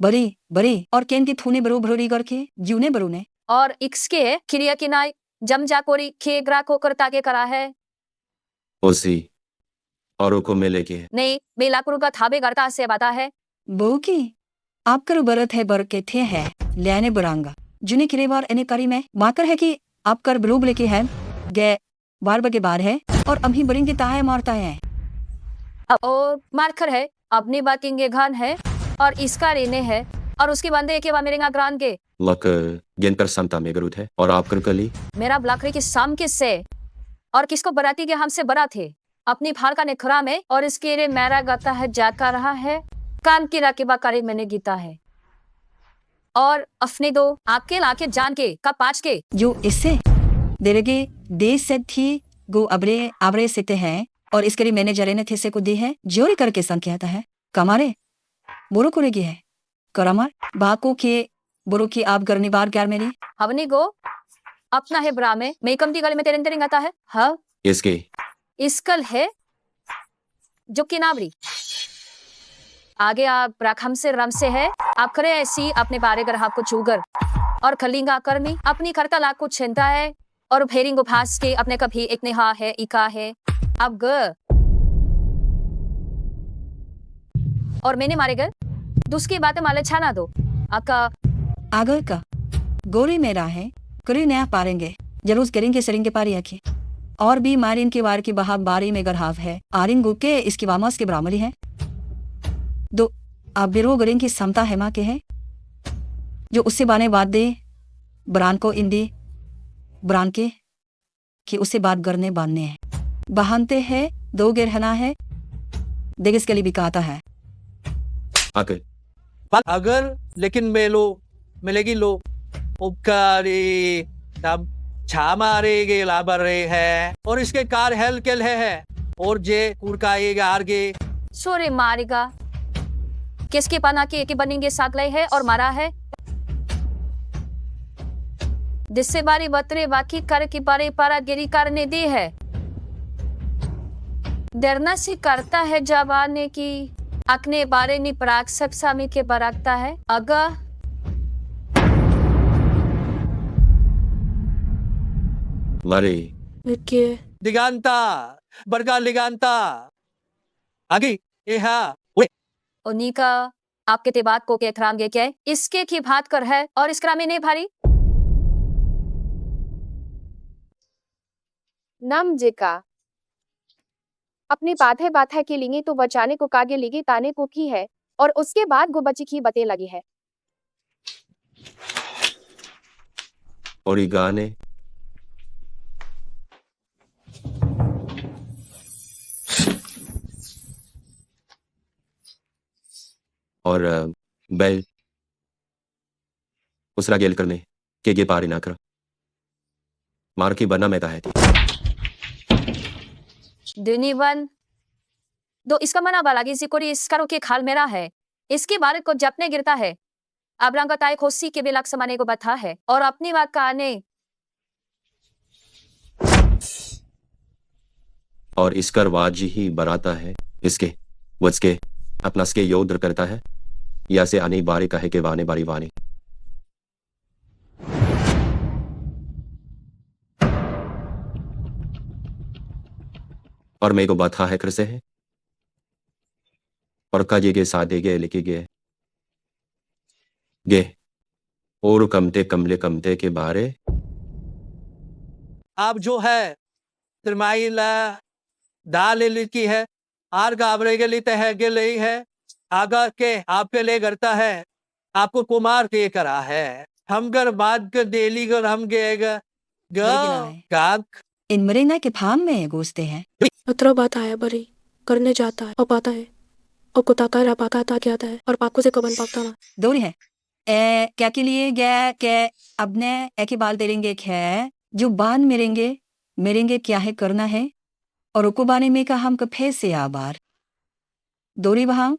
बरी बरी और केन की थूने बरो भरोरी करके जूने बरो ने और इसके खिरिया की नाई जमजाकोरी खे ग्राको करता के करा है ओसी औरों को मिलेगी नहीं बेलाकुरु का थाबे करता से बता है बो की आप करो बरत है बर के थे है लेने बरांगा जुने किरे बार एने करी में माकर है कि आप कर बरूब लेके है गे बार बगे बार है और अभी बरेंगे ताहे मारता है अब और मारकर है अपनी बाकिंगे घान है और इसका रेने है और उसके बंदे के बा मेरेगा ग्रान के लक गेन पर समता में गरुत है और आप कर कली मेरा ब्लाकरी की साम किससे और किसको बराती के हमसे बरा थे अपनी भार का निखरा में और इसके रे मेरा गाता है जाका रहा है कान की राकेबा करे मैंने गीता है और अपने दो आके लाके जान के का पाँच के जो इससे देरगे देश से थी गो अबरे आबरे सेते हैं और इसके लिए मैनेजर ने थे से को दी है जोरी करके संख्या है कमारे बोरो करेगी है करामार बाको के बोरो की आप करनी बार क्या मेरी हवनी गो अपना है ब्रा में मेकम दी गले में तेरे तेरे आता है हाँ इसके इसकल है जो कि नावरी आगे आप राखम से रम से है आप करे ऐसी अपने बारे कर आपको चूगर और खलिंगा करनी अपनी करता लाख को छिंता है और फेरिंगो फास के अपने कभी एक नेहा है इका है अब ग और मैंने मारे गए दूसरी बातें माले छाना दो आपका आगर का गोरी मेरा है करी नया पारेंगे जरूर करेंगे सरेंगे पारी आखिर और भी मारिन के वार की बहाव बारी में गरहाव है आरिन गुके इसकी वामस के बरामरी है दो आप बिरो गरें की समता है माँ के है जो उससे बाने बात दे ब्रान को इंदी ब्रान के कि उससे बात करने बांधने हैं बहानते हैं दो गिरहना है देगिस के लिए भी कहता है आके अगर लेकिन मेलो मिलेगी लो उपकारी तब छा मारेगे लाबर रहे है और इसके कार हेल केल है और जे कुड़काएगा आरगे सोरे मारेगा किसके पना के बनेंगे सागले है और मारा है जिससे बारी बतरे बाकी कर की बारे पारा गिरी करने दी है डरना से करता है जवाने की अपने बारे नि पराग सब सामी के बरागता है अगर मारे दिगांता बरगा लिगांता आगे ये हा वे उन्हीं का आपके ते बात को के खराम गे क्या इसके की बात कर है और इस क्रामे नहीं भारी नम जिका अपनी बात है कि लिंगी तो बचाने को कागे लिगी ताने को की है और उसके बाद गो बची की बते लगी है और ये गाने और बेल उसरा गेल करने के गे पारी ना करा मार की बना में है थी दुनिवन दो इसका मना बालागी सिकोरी इसका रोके खाल मेरा है इसके बारे को जपने गिरता है अब रंगताए खोसी के बिलक समाने को बता है और अपनी बात का आने और इसकर वाजी ही बराता है इसके वचके अपना स्के योद्र करता है या से आने बारी कहे के वाने बारी वाने और मेरे को बता है कर से है और काजे के सादे गे लेके गे और कमते के बारे आप जो है तिरमाइला दाल लिखी है आर गाबरे के लिए तह के लिए है आगा के आपके लिए करता है आपको कुमार के करा है हम कर बात कर डेली कर हम गएगा गाक इन मरेना के फार्म में घुसते हैं अतरा बात आया बरी करने जाता है और पाता है और कुताता रहा पाता था क्या है और पाको से कबन पाता ना दौड़ी है क्या के लिए गया के अपने एक ही बाल तेरेंगे है जो बान मेरेंगे क्या है करना है और उको बाने में का हम कफे से आबार दौड़ी वहां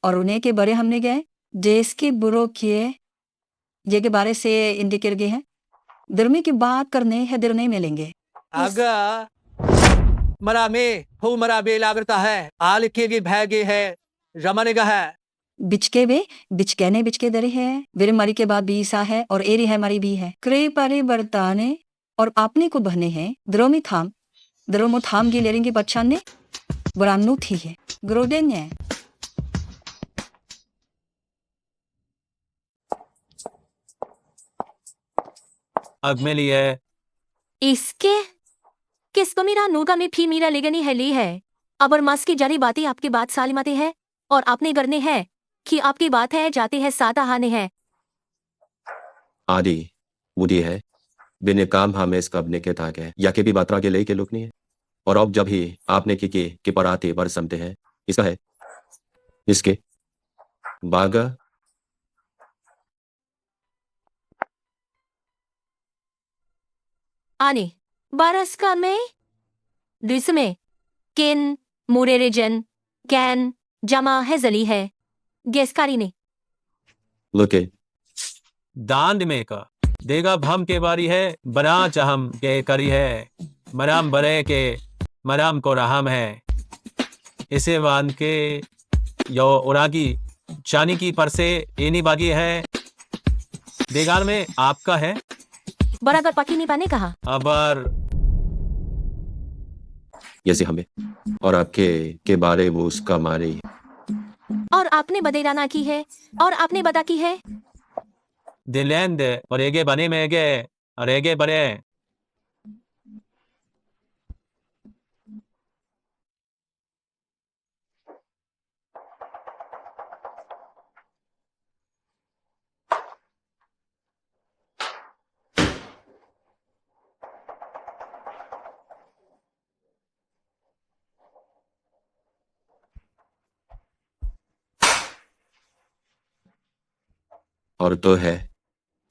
और उन्हें के बड़े हमने गए देश के बुरो किए ये के बारे से इंडिकेट गए हैं दरमी की बात करने है दर नहीं मिलेंगे आगा मरा में हो मरा बे लागता है आल के भैगे है रमन है बिचके वे बिचकैने बिचके दरे है वीर मरी के बाद भी ईसा है और एरी है मरी भी है क्रे पारे बरताने और आपने को बहने हैं द्रोमो थाम गी लेरेंगे बच्चान ने बरानु थी है ग्रोडेन है अब मिली है इसके किसको मेरा नूगा में भी मेरा लेगनी है ली है अबर मास की जरी बातें आपकी बात सालिमाते है और आपने करने है कि आपकी बात है जाते है सादा हाने है आदि बुद्धि है बिन काम हमें इसका अपने के ताक है या के भी बात्रा के लई के लुक नहीं है और अब जब ही आपने की पर आते बर समते हैं इसका है इसके बागा आने बारस का में में किन मुरेरेजन कैन जमा है जली है गेस्कारी ने लुके दांड में का देगा भम के बारी है बना चाहम के करी है मराम बरे के मराम को रहम है इसे वान के यो उरागी चानी की परसे एनी बागी है देगार में आपका है बराबर पकी नहीं पाने कहा अबर जैसे हमें और आपके के बारे वो उसका मारे और आपने बदेराना की है और आपने बता की है दिलेंद और एगे बने में गे और एगे बने और तो है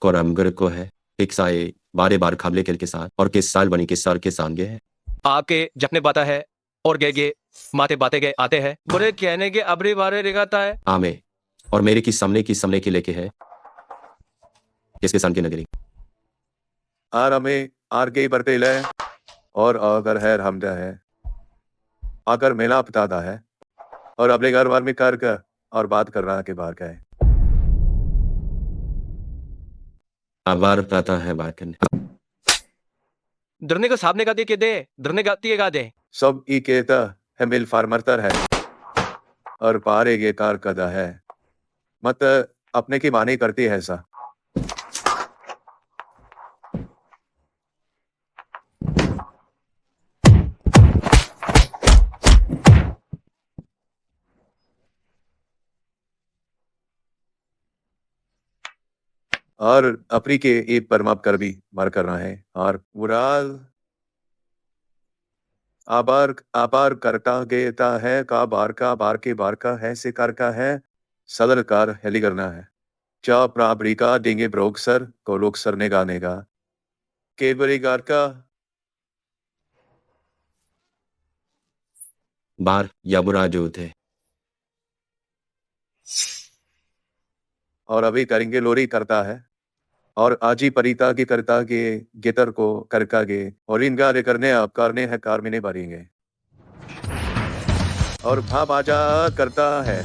कोरमगर को है एक साए बारे बार खाबले के साथ और किस साल बनी किस साल के सांगे है आपके जपने बाता है और गे माते बाते गए आते हैं बुरे कहने के अबरी बारे रिगाता है आमे और मेरे की समने की लेके है किसके सान की नगरी आर हमें आर गई बरतेल है और अगर है हमदा है आकर मेला पतादा है और अपने घर बार में कर का और बात कर रहा के बाहर का है आवार पता है बात करने दरने को साहब ने गा दे के दे दरने गाती है गा दे सब ई कहता है मिल फार्मरतर है और पारे गे कार कदा है मत अपने की मानी करती है ऐसा और अपनी के एक परमाप कर भी मार कर रहा है और मुराल आबार करता गेता है का बार का है से कार का है सदर कार हेली करना है चा प्राबरी का देंगे ब्रोक सर को लोग सर ने गाने का केबरी कार का बार या बुरा जो थे और अभी करेंगे लोरी करता है और आजी परिता की करता के गेतर को करका गे और इन गारे करने आप करने है कार में नहीं भरेंगे और भाप आजा करता है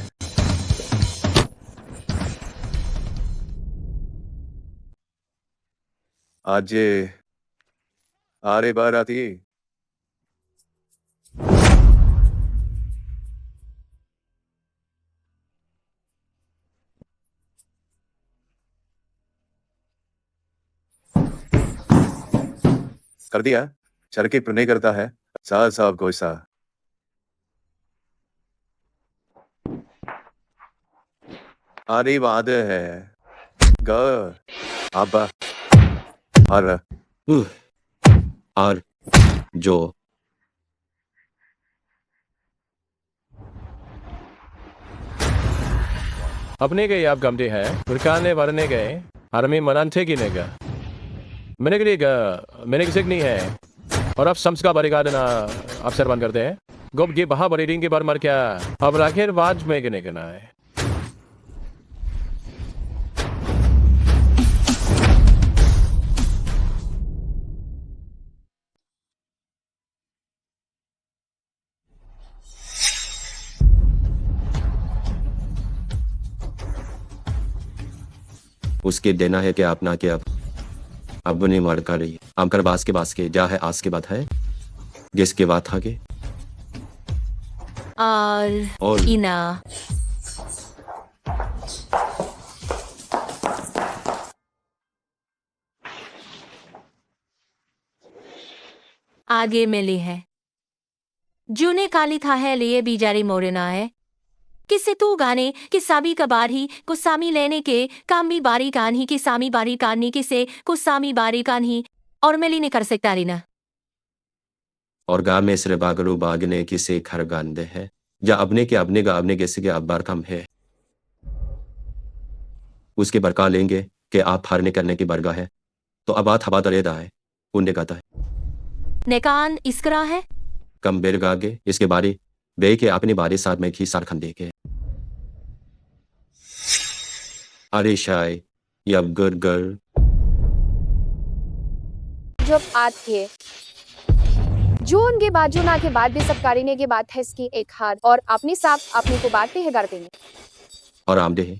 आज आरे बार आती कर दिया चरके पर नहीं करता है साहब गोसा आरी वाद है ग आबा और जो अपने गए आप गमदे हैं पुरकाने वरने गए हरमी मनानते की नेगा मैंने किसी नहीं है और अब सम्स का बरेगा देना अफसर बंद करते हैं गोब ये बहा बरेडिंग के बार मर क्या अब राखेर वाज में गिने गिना है उसके देना है कि अपना के अब नहीं मार कर रही आमकर बास के जा है आस के बाद है जिस के बात आगे और इना आगे मिली है जूने काली था है लिए बीजारी मोरना है किसे तू गाने कि सामी कबार ही कुछ सामी लेने के कामी बारी कान ही कि सामी बारी कानी किसे कुछ सामी बारी कान ही और मिली नहीं कर सकता रीना और गा में सिर्फ बागरू बागने किसे खर गांदे है या अपने किसी के अब्बार कम है उसके बरका लेंगे कि आप हारने करने की बरगा है तो अब बात हवा तरेदा है उन्हें कहता है नेकान इसकरा है कम बेर गागे इसके बारी बे के अपनी बारी साथ में खी सारखन दे के अरे शाय यब गुड गर्ल जब आते जो उनके बाजू ना के बाद भी सब कारीने के बाद है इसकी एक हाथ और अपनी साथ अपने को बांटते हैं कर देंगे और आमदे है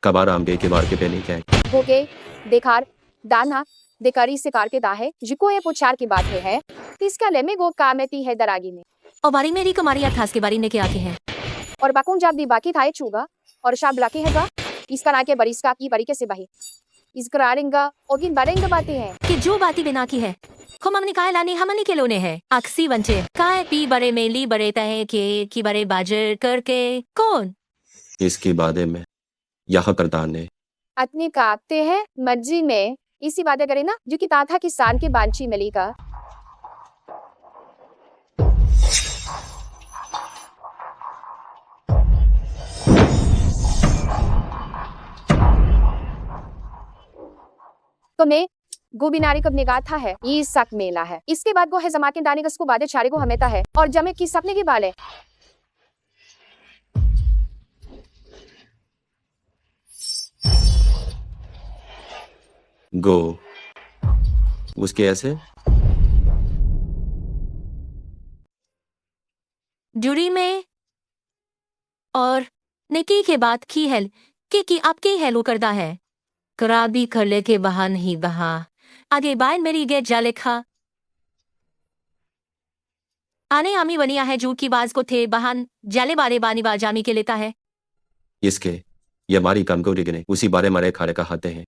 कबार आमदे के बार के पे नहीं क्या होके देखार दाना देकारी से कार के दाहे जिको ये पुचार की बात है इसका लेमे गो कामेती है दरागी में और बारी मेरी कमारी अथास के बारी ने क्या के हैं और बाकुन जब दी बाकी थाए चूगा और शाब लाके हैगा इसका ना के बरिस्का की बरी के से बही इसका आरेंगा और किन बारेंगा बातें हैं कि जो बाती बिना की है खुम हमने काय लानी हमनी के लोने है अक्सी बंचे काय पी बड़े मेली बड़े तहे के की बड़े बाजर करके कौन इसकी बादे में यह करदान ने अतने कापते हैं मर्जी में इसी बातें करे ना जो कि ताथा किसान के बांची मिली का तो मैं गोबिनारी कब निगाथा है ये सक मेला है इसके बाद गो है जमा के दाने को बादे चारे को हमेता है और जमे की सपने की बाले गो उसके ऐसे जुड़ी में और नेकी के बाद की है कि आपके हेलो करदा है कराबी कर ले के बहा नहीं बहा आगे बाइन मेरी गे जाले खा आने आमी बनिया है जूट की बाज को थे बहान जाले बारे बानी बाजामी के लेता है इसके ये हमारी काम को रिगने उसी बारे मारे खारे कहते हैं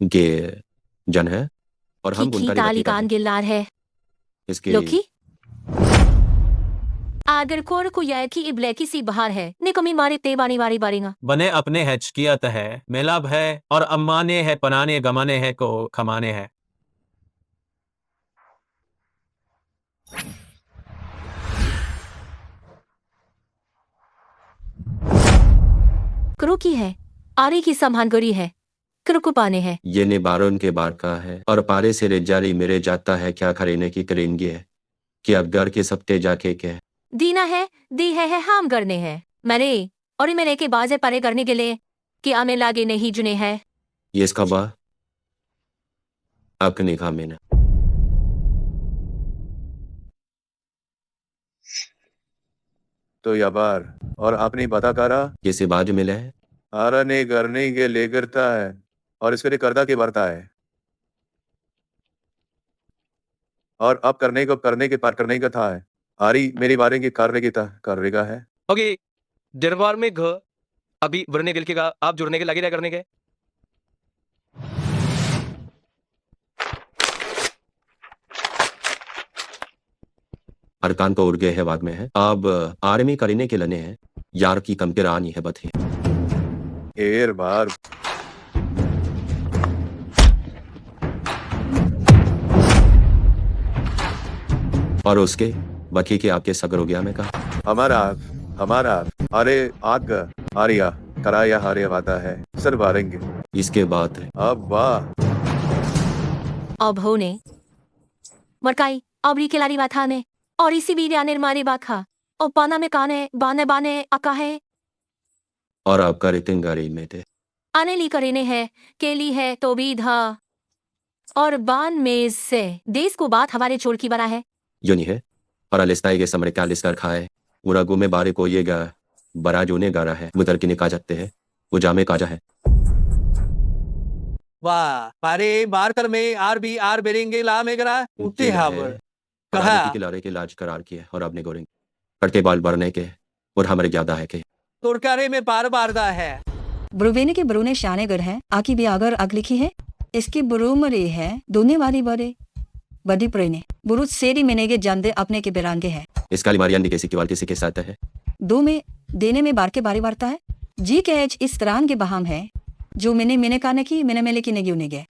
गे जन है और हम की ताली कान गिल्लार है इसके लोकी आगर कोर को यह की इब्ले की सी बहार है निकमी मारे ते बानी बारी बारीगा बने अपने है चकियत है मेलाब है और अम्माने है पनाने गमाने है को खमाने है करो की है आरी की सम्मान गरी है करो को पाने है ये ने बारोन के बार का है और पारे से रेजारी मेरे जाता है क्या खरीने की करेंगे है कि अब घर के सप्ते जाके क्या दीना है दी है हम करने हैं मैंने और मेरे के बाजे पारे करने के लिए कि आमे लागे नहीं जुने है ये इसका बा आपके निकाह में ना तो याबार और आपने बता करा किसी बाज मिले है आरा ने करने के ले करता है और इसके लिए करदा के बरता है और अब करने के पार करने का था है आरी मेरी बारे की कार्य की था कार्य है ओके दरबार में घ अभी वरने गिल के का आप जुड़ने के लगे रह करने के अरकान को उड़ गए है बाद में है अब आर्मी करने के लने हैं यार की कम के रानी है बथे एर बार और उसके बकी के आपके सगर हो गया मैं कहा हमारा अरे आग आरिया कराया हारे वादा है सर बारेंगे इसके बाद अब वाह अब होने मरकाई अब री खिलाड़ी बाथा ने और इसी बीर आने मारे बाखा और पाना में काने बाने बाने अका है और आपका रितिन गाड़ी में थे आने ली करेने है केली है तो भी धा और बान में से देश को बात हमारे चोर की बना है यो नहीं है और अलिस्ताई के समरे क्या लिस्टर खाए पूरा गुमे बारे को ये गा बरा जोने गारा है मुतर की निकाह जाते हैं वो जामे काजा है। वाह पारे मारकर में आर बेरेंगे ला में गरा उठे हावर और कहा आने की लारे के इलाज करार किया और आपने गोरेंगे करके बाल बढ़ने के और हमारे ज्यादा है के तुरकारे में पार बारदा है ब्रुवेने के ब्रू ने शाने गर है आकी भी आगर अग लिखी है इसकी ब्रू मरे है दोने वाली बरे बदी प्रेने बुरु सेरी मेनेगे जानदे अपने के बेरांगे है इसका लिमारियान किसी की वाल किसी के साथ है दो में देने में बार के बारी वार्ता है जी के एच इस तरह के बहाम है जो मैंने काने की मैंने मेले की नेगी उन्हें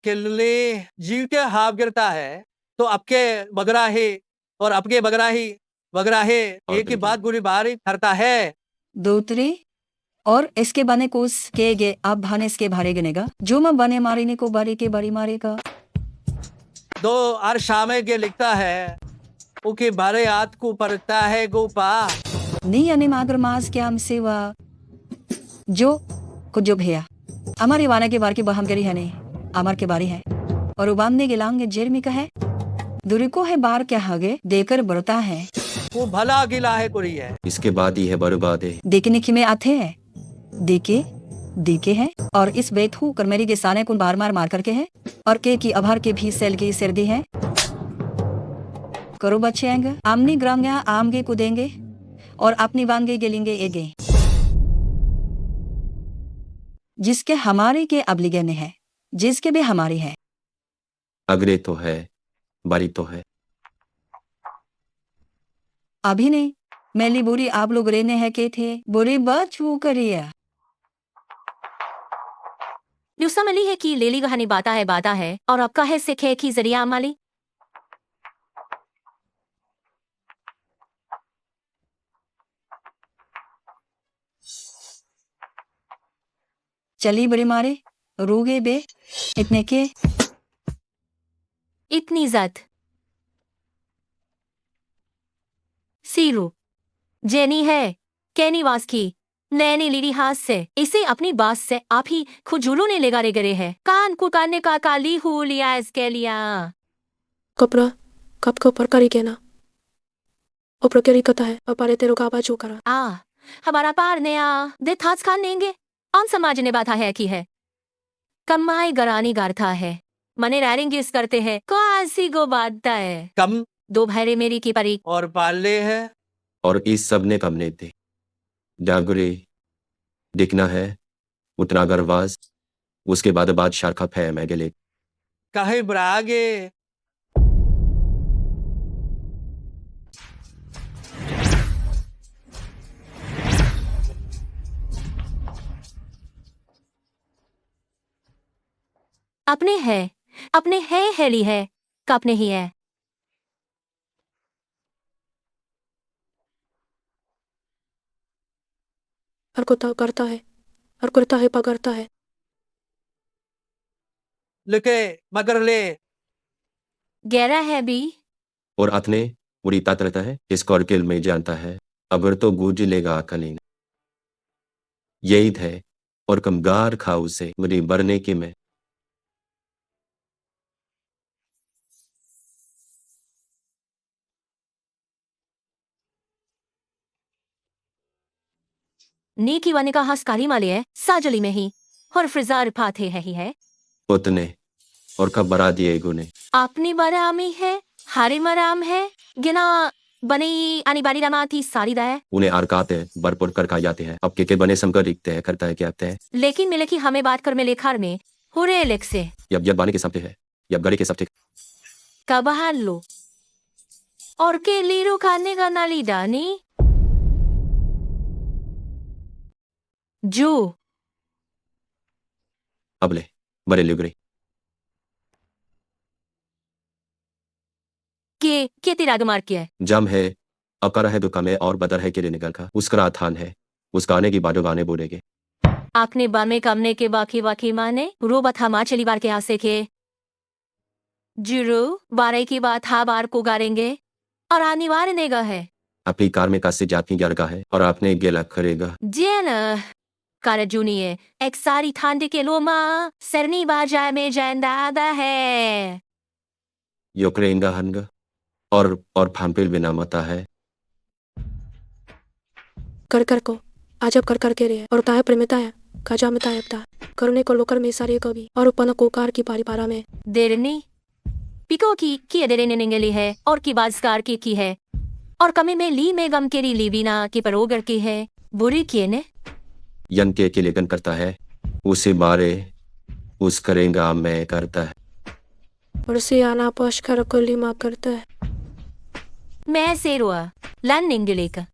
किले जीव के हाफ गिरता है तो आपके बगराहे और आपके बगराहे और एक ही बिल्कुल। बात बुरी बारी करता है दूसरी और इसके बने कोस के गे अब भाने इसके भारे गनेगा जो मैं बने मारीने को बारी के बारी मारेगा दो आर शामे के लिखता है उके बारे हाथ को परता है गोपा नी अने मागर मास के हम सेवा जो कुछ जो भैया हमारे वाना के बार की बहम करी है नहीं अमर के बारी है और उबामने के लांगे जेरमी का है दुरी को है बार क्या हगे देकर बरता है वो भला गिला है कुरी है इसके बाद ही है बर्बाद है देखने की में आते हैं देके है और इस बेथू करमेरी के साने कुन बार मार करके है और के की अभार के भी सेल की सर्दी है करो बच्चे आएंगे आमनी ग्रांगा आमगे कूदेंगे और अपनी वांगे गेलेंगे एगे जिसके हमारे के अबलिगे ने है जिसके भी हमारी है अगरे तो है बारी तो है अभी नहीं मैली बुरी आप लोग रेने है के थे बुरी बात छू करिया न्यूसा मिली है कि लेली कहानी बाता है और आपका है सिखे की जरिया माली चली बड़े मारे रूगे बे इतने के इतनी जद सीरू जेनी है कैनी वास की नैनी लीडी हाथ से इसे अपनी बात से आप ही खुजूलों ने लेगा रे गरे है कान कुकाने का काली हु लिया इसके लिया कपड़ा कप को परकारी कहना और प्रक्रिया कथा है और पारे तेरो का आवाज हो करा आ हमारा पार ने आ दे थाच खान लेंगे और समाज ने बाधा है की है कमाई गरानी गारथा है मने रैरिंग इस करते हैं कासी गो बाधता है कम दो भैरे मेरी की परी और पाले है और इस सब ने कम नहीं थे जागरे दिखना है उतना गरवाज उसके बाद बादशाह खप है मैं गेले कहे ब्रागे अपने है हेली है कपने ही है और कुत्ता करता है और कुर्ता है पकड़ता है लिखे मगर ले गहरा है भी और अथने उड़ीता रहता है इसको और किल में जानता है अगर तो गूंज लेगा कलिंग यही थे और कमगार खाऊ से मुझे बरने की में नी की वाने का हास काली माले है साजली में ही और फ्रिजार पाथे है ही है उतने और कब बरा दिए गुने अपनी बरामी है हारे मराम है गिना बनी आनी बारी रामा थी सारी दाय उन्हें आरकाते बरपुर कर खा जाते हैं अब के बने समकर दिखते हैं करता है क्या आते हैं लेकिन मिले की हमें बात कर में लेखार में हुरे लेख से यब बाने के सबते है यब गड़े के सबते कबाल लो और के लीरो खाने का नाली डानी जो अबले बड़े लुगरे के तेरा मार किया है जम है अकर है दुका में और बदर है के लिए निकल का उसका थान है उस गाने की बाजो गाने बोलेगे आपने बामे कामने के बाकी माने रो बथा माँ चली बार के हासे के जुरू बारे की बात हा बार को गारेंगे और अनिवार्य नेगा है अपनी कार में कासे जाती गरगा है और आपने गेला करेगा जेन कार जूनिए एक सारी थांडे के लोमा सरनी बाजा में जैंदादा है योक्रेंगा हनगा और फांपिल बिना मता है कर को आजब कर करके रे और ताय प्रेमिता है काजा में तायबता करने को लोकर में सारे कवि और उपन कोकार की पारी पारा में देरनी पिको की देरे नेंगली है और की बाजकार की है और कमी में ली में गम केरी लीवीना की परोगर की है बुरी किए ने यन के लेखन करता है उसे बारे उस करेंगा मैं करता है और से आना पोश कर कोली माँ करता है मैं सेरुआ लन निंगले का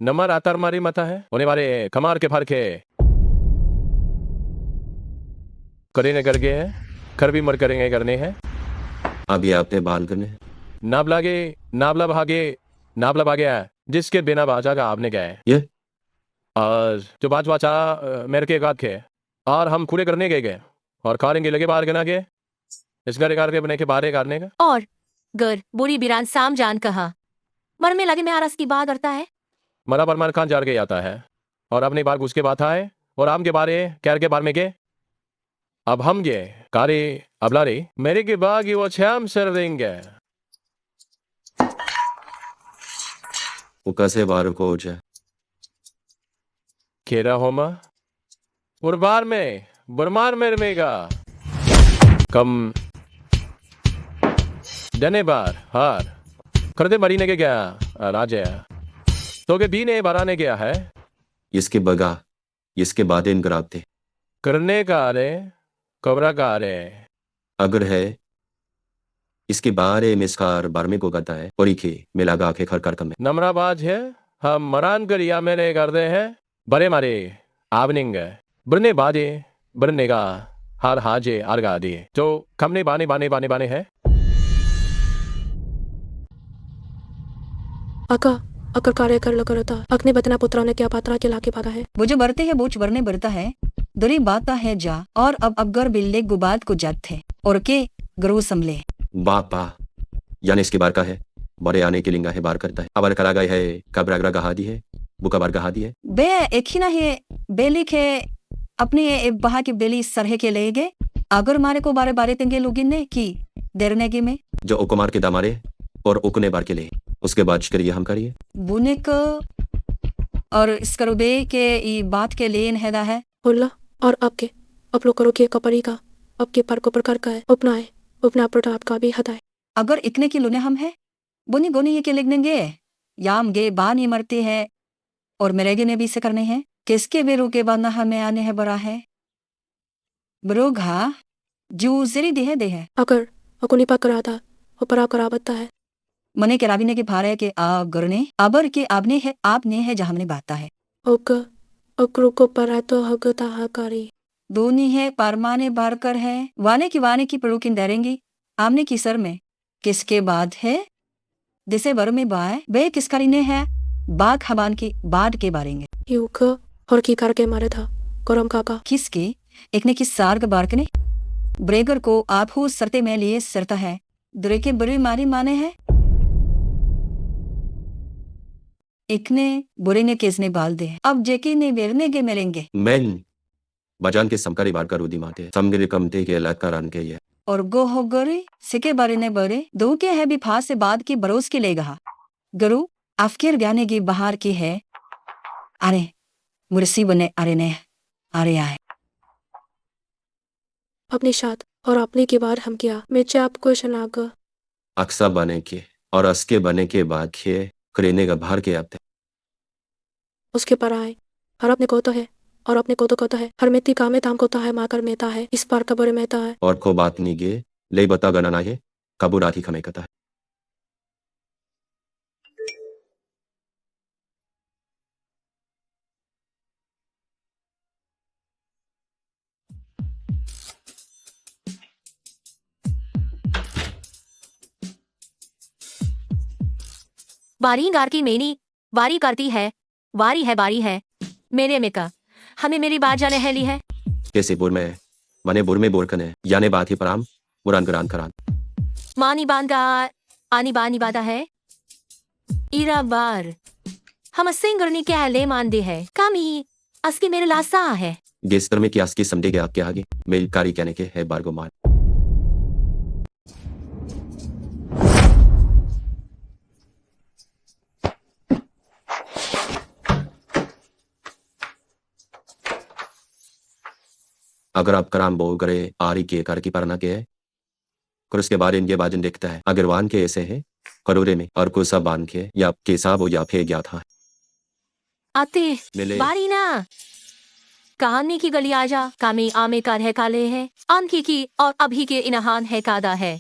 नमर आतर मारी मता है होने वाले कमार के फर के करेंगे कर गए हैं कर भी मर करेंगे करने हैं अब ये आपने बाल करने हैं। नाबला भागे जिसके बिना बाजा का आपने गए ये और जो बाज बाचा मेरे के गाद के और हम कूड़े करने गए और कारेंगे लगे बाहर गना के इस घर के बने के बाहर करने का और गर बुरी बिरान साम जान कहा मर में लगे में आरस की बात करता है मरा परमान खान जार के आता है और अपनी बार घुस के बात आए और आम के बारे कैर के बार में गए अब हम ये कारी अबलारी मेरे के बाग वो छाम सर देंगे वो कैसे बार को हो जाए खेरा होमा उर्बार में बुरमार में रमेगा कम डने बार हार करते मरीने के गया राजा तो के बी ने बराने गया है इसके बगा इसके बाद इन ग्राब थे करने का रे कबरा का रे अगर है इसके बारे में इसकार बारमे को कहता है और इखे मिला गा के खर कर कम नमराबाज है हम मरान करिया मेरे करते हैं बड़े मारे आवनिंग बरने बाजे बरने का हार हाजे आरगा दिए जो कमने बाने बाने बाने बाने है अका अकर कार्य कर लो करता अकने बतना पुत्रा ने क्या पात्रा के लाके पाता है वो जो बरते है बोच बरने बरता है दुरी बाता है जा और अब अगर बिल्ले गुबाद को जात थे और के गरु समले बापा यानी इसके बार का है बड़े आने के लिंगा है बार करता है अबर करा गए है कबरागरा गहादी है बुका बार गहादी है बे एक ही ना है बेली के अपने बहा की बेली सरहे के ले गए अगर मारे को बारे बारे तेंगे लोगिन ने की देरने की में जो उकुमार के दामारे और उकने बार के लिए उसके बाद करिए हम करिए बुने को और इस करुबे के ई बात के लेन हैदा है बोला और आपके अपलो करो के कपड़ी का आपके पर को प्रकार का है अपनाए अपना प्रताप का भी हटाए अगर इतने की लुने हम है बुनी गोनी ये के लिखनेंगे याम गे बा नहीं मरते है और मेरेगे ने भी से करने हैं किसके बेरू के बाद ना हमें आने है बड़ा है बरोघा जू जरी दे है अगर अकुनी पा करा था उपरा करा बता है मने के राबिने के भारे के आ गरने अबर के आपने है जहाँ हमने बाता है ओक अकरू को परा तो हगता हकारी दोनी है पारमाने बारकर है वाने की पड़ूकिन डरेंगी आमने की सर में किसके बाद है दिसे बर में बाय बे किसकारी ने है बाग हबान की बाद के बारेंगे यूक और की करके मारे था करम काका किसके एक ने किस सार्ग बारकने ब्रेगर को आप हो सरते में लिए सरता है दुरे के बुरी मारी माने है इकने बुरे ने किसने बाल दे अब जेकी ने बेरने के मेरेंगे मैन बजान के समकारी बार का रूदी माते समगिरी कमते के लात का रन के ये और गो हो गरे सिके बारे ने बरे दो के है भी फास से बाद की बरोस की ले गहा गरु afkir गाने की बहार की है अरे मुर्सी बने अरे ने अरे आए अपने साथ और अपने के बाद हम क्या मेचे आपको शनाग अक्सा बने के और अस्के बने के बाद खे करेने का बाहर के आते उसके पर आए हर अपने को तो है और अपने को तो कहता है हर मेती कामे ताम को है माकर मेता है इस पार कबर मेता है और को बात नहीं गे ले बता गना ना है कबू रात ही खमे कता है बारी गार की मेनी वारी करती है वारी है बारी है मेरे में का हमें मेरी बात जाने है ली है कैसे बुर में मने बुर में बोर कने याने बात ही पराम मुरान करान करान मानी बांधा आनी बानी बाधा है इरा बार हम सिंगरनी क्या ले मान दे है कामी अस्की मेरे लासा है गेस्टर में क्या की समझे गए आपके आगे मेल कारी कहने के है बारगो मान अगर आप कराम बो करे आरी के कर की परना के है और उसके बाद इनके बाजन देखता है अगर वान के ऐसे है करोरे में और कुछ सब बांध के या के साब हो या फेंक गया था आते मिले बारी ना कहानी की गली आजा कामी आमे का है काले है आनकी की और अभी के इनहान है कादा है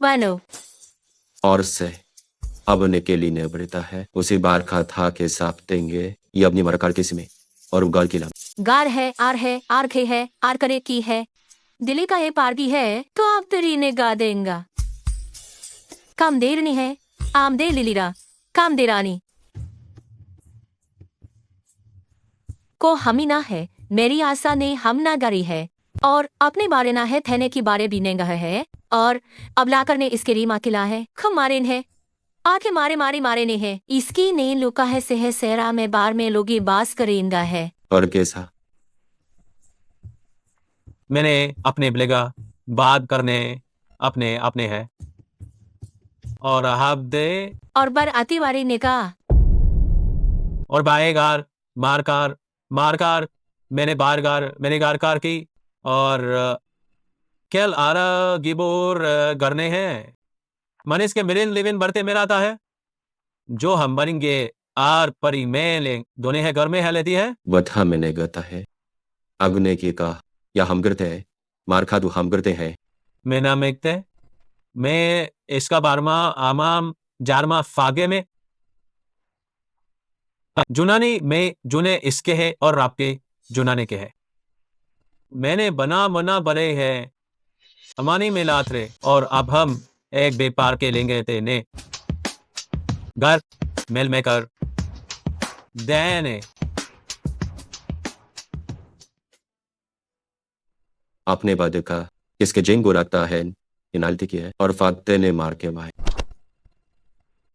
वानो और से अब निकेली ने बढ़ता है उसी बार खा था के साफ देंगे ये अपनी मरकार किस्में और उगाल की लाम गार है आर खे है आर करे की है दिल्ली का ये पारगी है तो आप तेरी ने गा देंगा काम देर नहीं है आम दे लिलीरा काम दे रानी को हमी ना है मेरी आशा ने हम ना गरी है और अपने बारे ना है थैने की बारे भी नेगा है और अब लाकर ने इसके रीमा किला है खम मारे है आके मारे मारे मारे ने है इसकी ने लुका है सेह सेरा में बार में लोगी बास करेंगा है और कैसा मैंने अपने ब्लेगा बात करने अपने अपने है और हाब दे और बर आती वारी ने कहा और बाएगार मारकार मैंने गार कार की और केल आरा गिबोर करने हैं मनीष के मिलिन लिविन बढ़ते मेरा आता है जो हम बनेंगे आर परी में ले दोनों है घर में है लेती है वथा मैंने गता है अगने की का या हम करते हैं मार खा तू हम करते हैं मैं नाम एकते मैं इसका बारमा आमाम जारमा फागे में जुनानी में जुने इसके है और आपके जुनाने के है मैंने बना मना बने है अमानी में लात रहे और अब हम एक बेपार के लेंगे तेने घर मेल में कर देने आपने बाद देखा किसके जिंग को रखता है इनाल्टी की है और फाते ने मार के मारे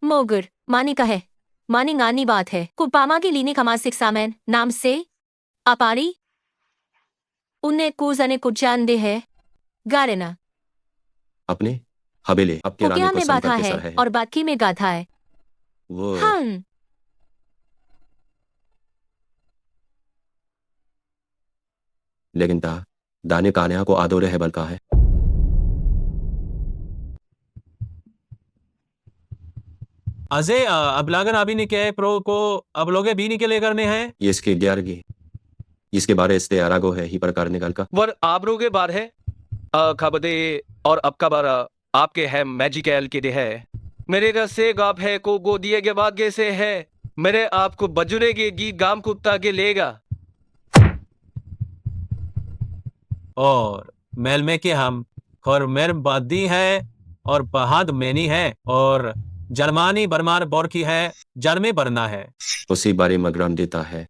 मोगर मानी का है मानी गानी बात है कुपामा की लीनी खमासिक सामैन नाम से अपारी उन्हें कुजने कुछ जान दे है गारेना अपने हवेली अब के कुकिया रानी को में बाधा संकर के है सर है और बाकी में गाथा है वो हम लेकिन दाने कान्या को आदोरे है बलका है अजय अब लागन अभी नहीं क्या प्रो को अब लोगे भी नहीं के ले करने हैं ये इसकी ग्यारगी इसके बारे इससे आरागो है ही प्रकार निकाल का वर आबरू के बार है खबदे और अब का बार आपके है मैजिकल के दे है मेरे रसे गाप है को गो दिए के बाद कैसे है मेरे आपको बजुरे के गीत गाम कुत्ता के लेगा और मेल में के हम और मेर बादी है और बहाद मैनी है और जर्मानी बरमार बोर की है जर्मे बरना है उसी बारे मगराम देता है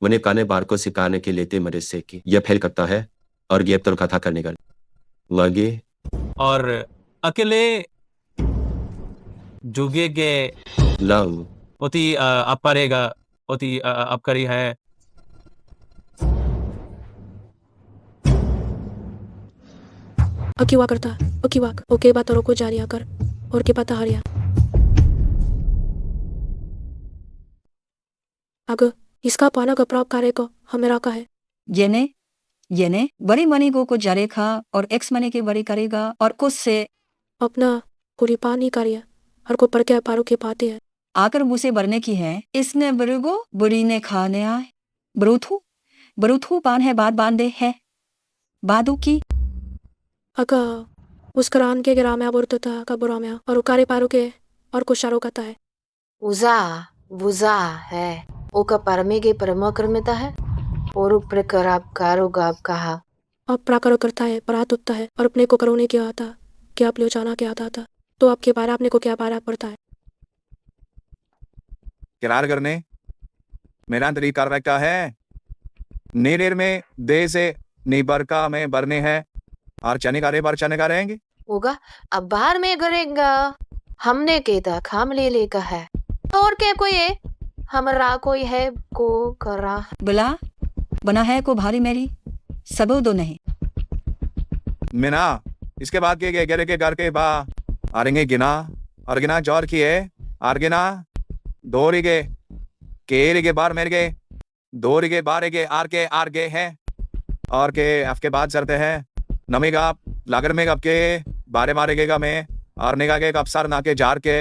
उन्हें काने बार को सिखाने के लेते मरे से की यह फैल करता है और ये तो कथा करने का लगे और अकेले जुगे के लंग ओती अब पड़ेगा ओती अब करी है अकिवा करता अकिवाक ओके बात को जारिया कर और के पता हरिया अगर इसका पाना का प्राप कार्य को हमेरा का है येने बड़ी मनी को जरे खा और एक्स मनी के बड़ी करेगा और कुछ से अपना पूरी पानी कार्य हर को पर के पारो के पाते हैं आकर मुझसे भरने की है इसने बरुगो बुरी ने खाने आए बरूथू पान है बात बांधे है बादू की अगर उस करान के गिरा में बोलता था का बुरा में और उकारे पारो के और कुछ शारो कहता है उजा बुजा है ओका परमे के परमक्रमिता है और प्रकर आप कारो गाप कहा अब प्राकरो करता है परात उठता है और अपने को करोने क्या आता क्या आप जाना क्या आता था तो आपके बारे आपने को क्या बारा पड़ता है किरार करने मेरा तरीका रखा है नीरेर में दे से निबरका में बरने हैं और चने का रे बार चने का रहेंगे होगा अब बाहर में करेगा हमने केता खाम ले लेका है और क्या कोई है हमरा कोई है को करा बुला बना है को भारी मेरी सबो दो नहीं मिना इसके बाद के गेरे के घर के बा आरेंगे गिना और गिना जौर की है आर गिना दो रिगे के रिगे बार मेरे गे दो रिगे बार रिगे आर के हैं और के आपके बाद चलते हैं नमेगा लागर में आपके बारे मारेगेगा में और निगा के कपसार ना के जार के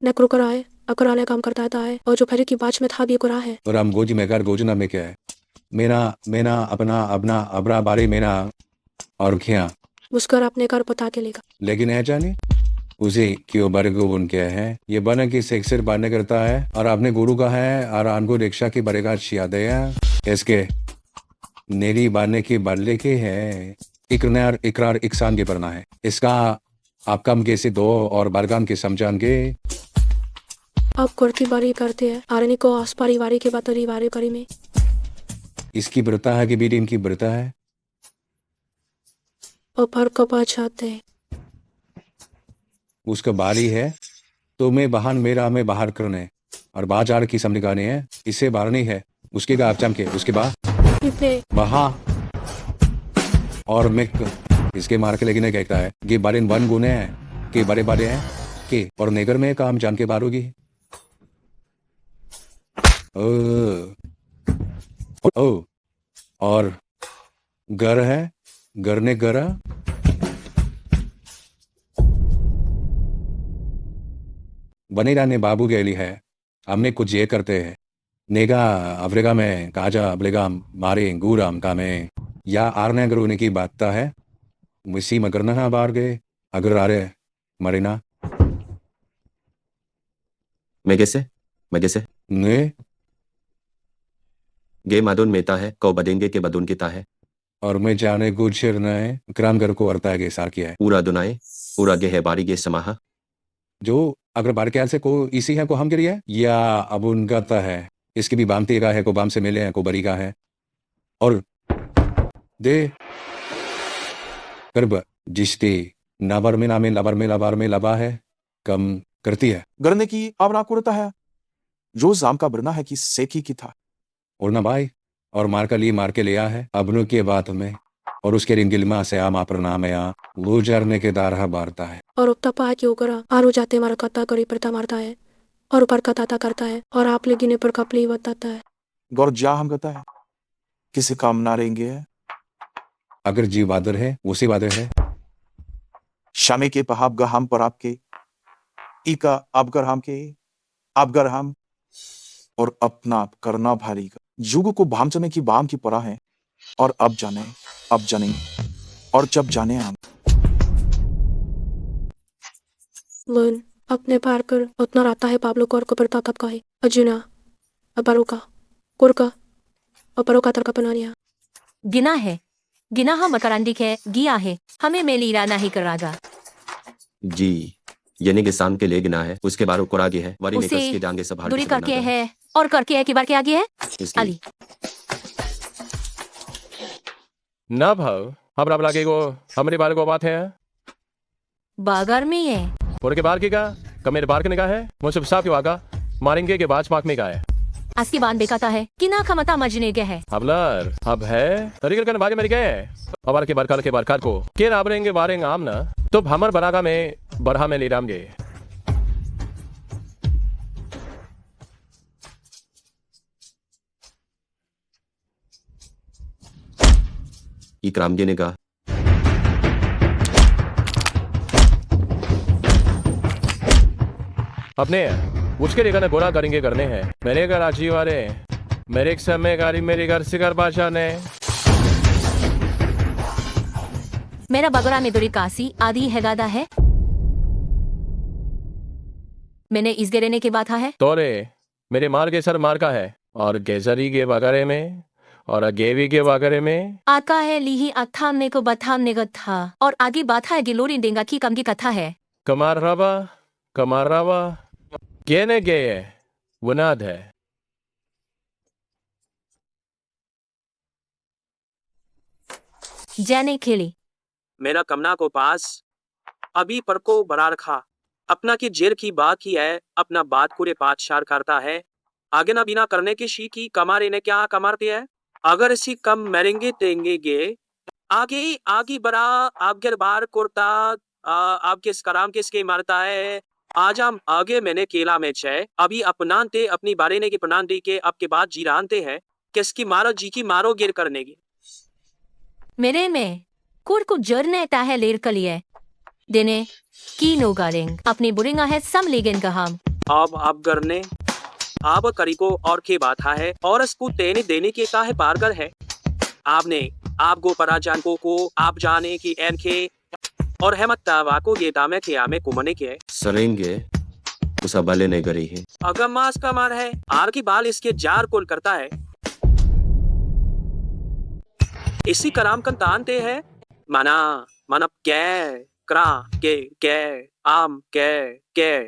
न क्रुकर आए अकराने काम करता है और जो फेरी की बाच में था भी कुरा है। और हम गोजी में कर गोजना में क्या है मेरा मेना अपना अपना अबरा बारी मेना और क्या मुस्कर अपने कर पता के लेगा। लेकिन है जानी उसे क्यों बारे को बुन क्या है ये बना की सेक्सर बारने करता है और आपने गुरु का है और आनको रिक्शा की बरेगा शियादे है इसके नेरी बारने की बदले के है इकरार इकरार इकसान के पढ़ना है इसका आप कम के से दो और बारगाम के समझान के अब कुर्ती बारी करते हैं आरनी को आस पारी वारी के बाद वारी करी में इसकी व्रता है कि बीड़ी इनकी व्रता है और भर को पाछाते हैं उसका बारी है तो मैं बहान मेरा में बाहर करने और बाजार की समझाने है इससे बाहर नहीं है उसके का आप चमके उसके बाद इतने वहा और मैं इसके मार के लेकिन कहता है कि बारे वन गुने हैं कि बड़े बड़े हैं कि और नेगर में काम जान के बारोगी ओ और घर है घर ने गरा बनेरा ने बाबू गैली है हमने कुछ ये करते हैं नेगा अफ्रीका में काजा अबलेगा मारे गुराम का में या आरने अगर उन्हें की बात है मुसी मगर ना बाहर गए अगर आ रहे मरीना मैं कैसे ने गे मादुन मेता है कौ बदेंगे के बदुन की ता है और मैं जाने कुछ शिरना है क्राम कर को अर्ता है सार किया है पूरा दुनाए पूरा गे है बारी गे समाहा जो अगर बार ख्याल से को इसी है को हम करिए या अब उनका ता है इसकी भी बामती का है को बाम से मिले हैं को बरी का है और दे करब जिश्ती नाबर में नामे लबर में लबार में लबा है कम करती है गरने की अब ना करता है जो जाम का बरना है कि सेकी की था और ना भाई और मार का लिए मार के लिया है अबनु के बात में और उसके रिंगिलमा से आम आप नाम है वो जरने के दारहा बारता है और अब तपा क्यों करा आरो जाते मारा कत्ता करी परता मारता है और ऊपर कताता करता है और आप लेगिने पर कपली बताता है गौर जा हम कहता है किसी काम ना रहेंगे है अगर जी बादर है उसी बादर है शामी के पहाब गा हम पर आपके इका आपगर हम के आपगर हम और अपना आप करना भारी का जुग को भाम चने की बाम की परा है और अब जाने और जब जाने हम लन अपने पार कर उतना राता है पाब्लो को और को परता तब का है अजुना अबरुका कुरका और परोका तरका पनानिया गिना हम करांडिक है गिया है हमें मेलीरा नहीं करागा जी यानी के शाम के ले गिना है उसके बाद को आगे है वारी में उसे कस के डांगे सब दूरी करके है और करके है कि बार के आगे है अली ना भाव हम रब लागे को हमारे बारे को बात है बागर में है और के बार की का कमेरे बार के निगाह है मुझसे साफ क्यों आगा मारेंगे के बाद पाक में का है अस्की बांध बेकाता है कि ना खमता मजने के है हबलर अब है तरीके करने बागे मेरे गए अबार के बारकार को के राबरेंगे बारेंगे आम ना तो हमर बरागा में बरहा में ले राम गे इकराम गे ने कहा अपने उसके लेकर गोरा करेंगे करने हैं मेरे घर आजी वाले मेरे समय गाड़ी मेरे घर सिकर बादशाह ने मेरा बगरा में दूरी कासी आदि है गादा है मैंने इस गेरेने के बात है तोरे मेरे मार के सर मार का है और गेजरी के बगरे में और गेवी के बगरे में आका है लीही अथामने को बथामने को था और आगे बात है गिलोरी देंगा की कम की कथा है कमार रावा कहने गए वनाद है जाने खेली मेरा कमना को पास अभी पर को बरा रखा अपना की जेर की बात ही है अपना बात पूरे पातशार करता है आगे ना बिना करने की शी की कमारे ने क्या कमारती है अगर इसी कम मरेंगे तेंगे गे आगे बरा आपके बार कुर्ता आपके कराम किसके मारता है आज हम आगे मैंने केला में छे अभी अपनाते अपनी बारे ने की प्रणांती के आपके बाद जीरानते हैं किसकी मारो जी की मारो गिर करने की मेरे में कुरकु जरने ताहे लेर कलिए देने की नो गारेंग अपनी बुरिंगा है सम लेगन का हम अब आप करने आप करीको और के बात है और इसको तेने देने के का है पारगर है आपने आपको पराजान को आप जाने की एन के और हेमत तावा को ये दामे के आमे कुमने के सरेंगे उस बाले नहीं करी है अगर मास का मार है आर की बाल इसके जार कोल करता है इसी कराम कन तानते हैं माना मानब क्रा के आम के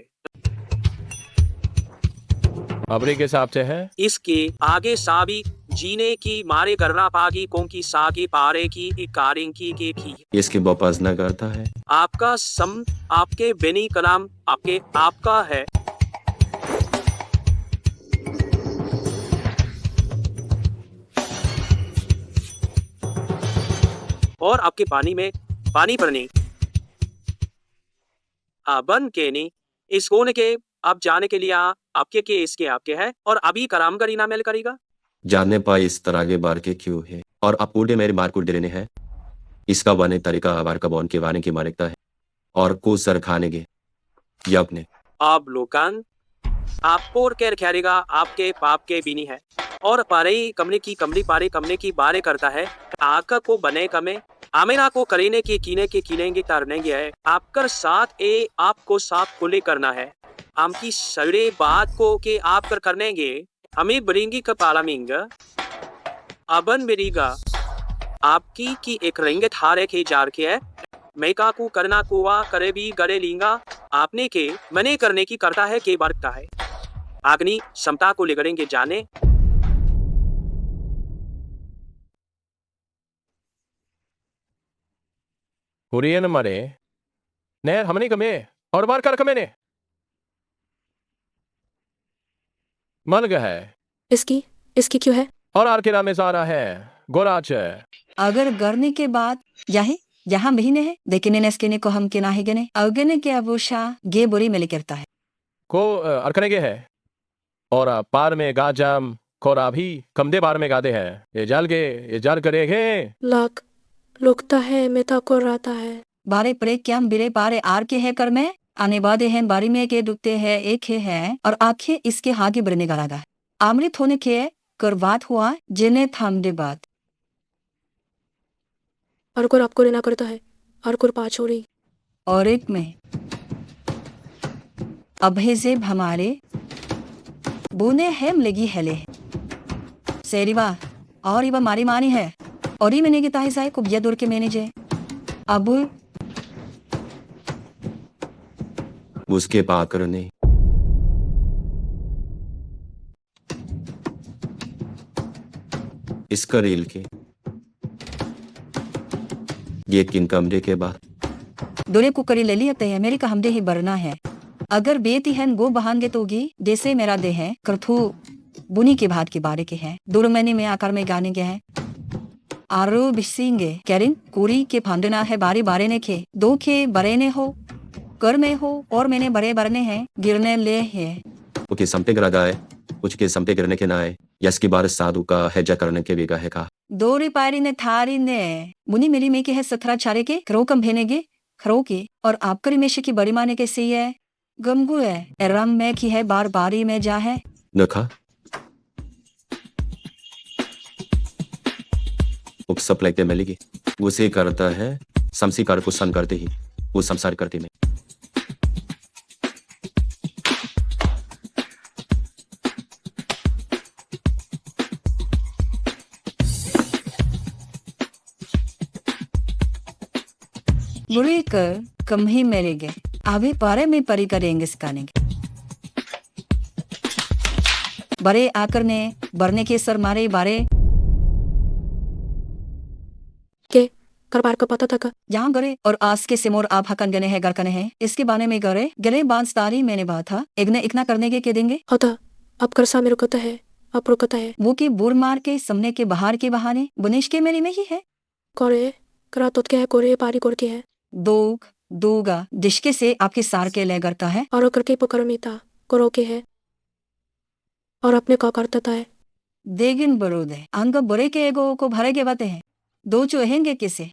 अबरी के हिसाब से है इसके आगे साबी जीने की मारे करना पागी कौन की सागे पारे की इकारिंग की इसकी वापस न करता है आपका सम आपके बेनी कलाम आपके आपका है और आपके पानी में पानी पर नहीं बन के नहीं इस कोने के आप जाने के लिए आपके के इसके आपके है और अभी कराम करीना मेल करेगा जानने पाए इस तरह के बार के क्यों है और आप पूरे मेरे मार को डरने है इसका बने तरीका आवार का बौन के वाने की मालिकता है और को सर खाने के या अपने आप लोकान आपको कैर खेरेगा आपके पाप के बीनी है और पारे कमरे की कमली पारे कमने की बारे करता है आका को बने कमे आमेना को करीने के कीनेंगे तारनेंगे है आपकर साथ ए आपको साथ खुले करना है आमकी सड़े बात को के आप कर करनेंगे हमें बरेंगी का पालामिंग अबन मेरीगा आपकी की एक रंगत हारे के जार के है मैं का को करना कुआ करे भी गरे लिंगा आपने के मने करने की करता है के बरकता है आग्नि समता को लेगरेंगे जाने कुरियन मरे ने हमने कमे और बार कर कमे ने मन गया है इसकी क्यों है और आर के नामे सारा है गोराच अगर गरने के बाद यही यहाँ महीने है लेकिन इसके को हम के ना ही गने अगने के अबूशा गे बुरी में करता है को अरकने के है और पार में गाजाम कोरा भी कमदे पार में गादे है ये जाल करेगे लाख लुकता है मेता को राता है बारे प्रे क्या बिरे बारे आर के है कर में आने वादे हैं बारी में के दुखते हैं एक है और आंखें इसके हागे बरने गलागा है आमृत होने के करवात हुआ जिन्हें थामदे बाद और कोर आपको लेना करता है और कोर पाँच हो रही और एक में अभेजेब हमारे बोने हेम लगी हेले सेरिवा और इवा मारी मानी है और ही मैंने की ताही साहे कुबिया दूर के मैंने जे अब उसके पाकर ने इसका रेल के ये किन कमरे के बाद दोरे कुकरी ले लिया तय मेरे का हमदे ही बरना है अगर बेती है गो बहानगे तोगी जैसे मेरा दे है करथू बुनी के भात के बारे के हैं दूर महीने में आकार में गाने के हैं आरो बिसिंगे कैरिन कुरी के फांदना है बारी बारे ने खे दो खे बरे ने हो कर में हो और मैंने बड़े बरने हैं गिरने ले है ओके समते करा गाए कुछ के समते गिरने के ना है यस की बार साधु का हैजा करने के बेगा है का दोरी पारी ने थारी ने मुनी मेरी में के है सथरा चारे के खरो कम भेनेगे खरो के और आपकरी में की बड़ी माने के सी है गमगु है एरम में की है बार बारी में जा है नखा उपसप लगते मिलेगी उसे करता है समसीकार को सन करते ही वो संसार करते में बुरी कर कम ही मेरेगे अभी पारे में परी करेंगे सिखानेंगे बड़े आकर ने बरने के सर मारे बारे के करबार का पता था का यहाँ गरे और आस के सिमोर आप हकन गने हैं गरकने हैं इसके बारे में गरे गले बांसदारी मैंने बात था इग्ने इकना करने के देंगे होता अब करसा में रुकता है अब रुकता है वो की बुर मार के समने के बाहर के बहाने बुनिश के मेरी में ही है कोरे करा तो क्या है कोरे पारी कोर के है दोग दूगा जिसके से आपके सार के ले करता है और करके पुकारमिता करो के है और अपने का करता है देगिन बरोदे अंग बुरे के एगो को भरे के बातें हैं दो चोहेंगे किसे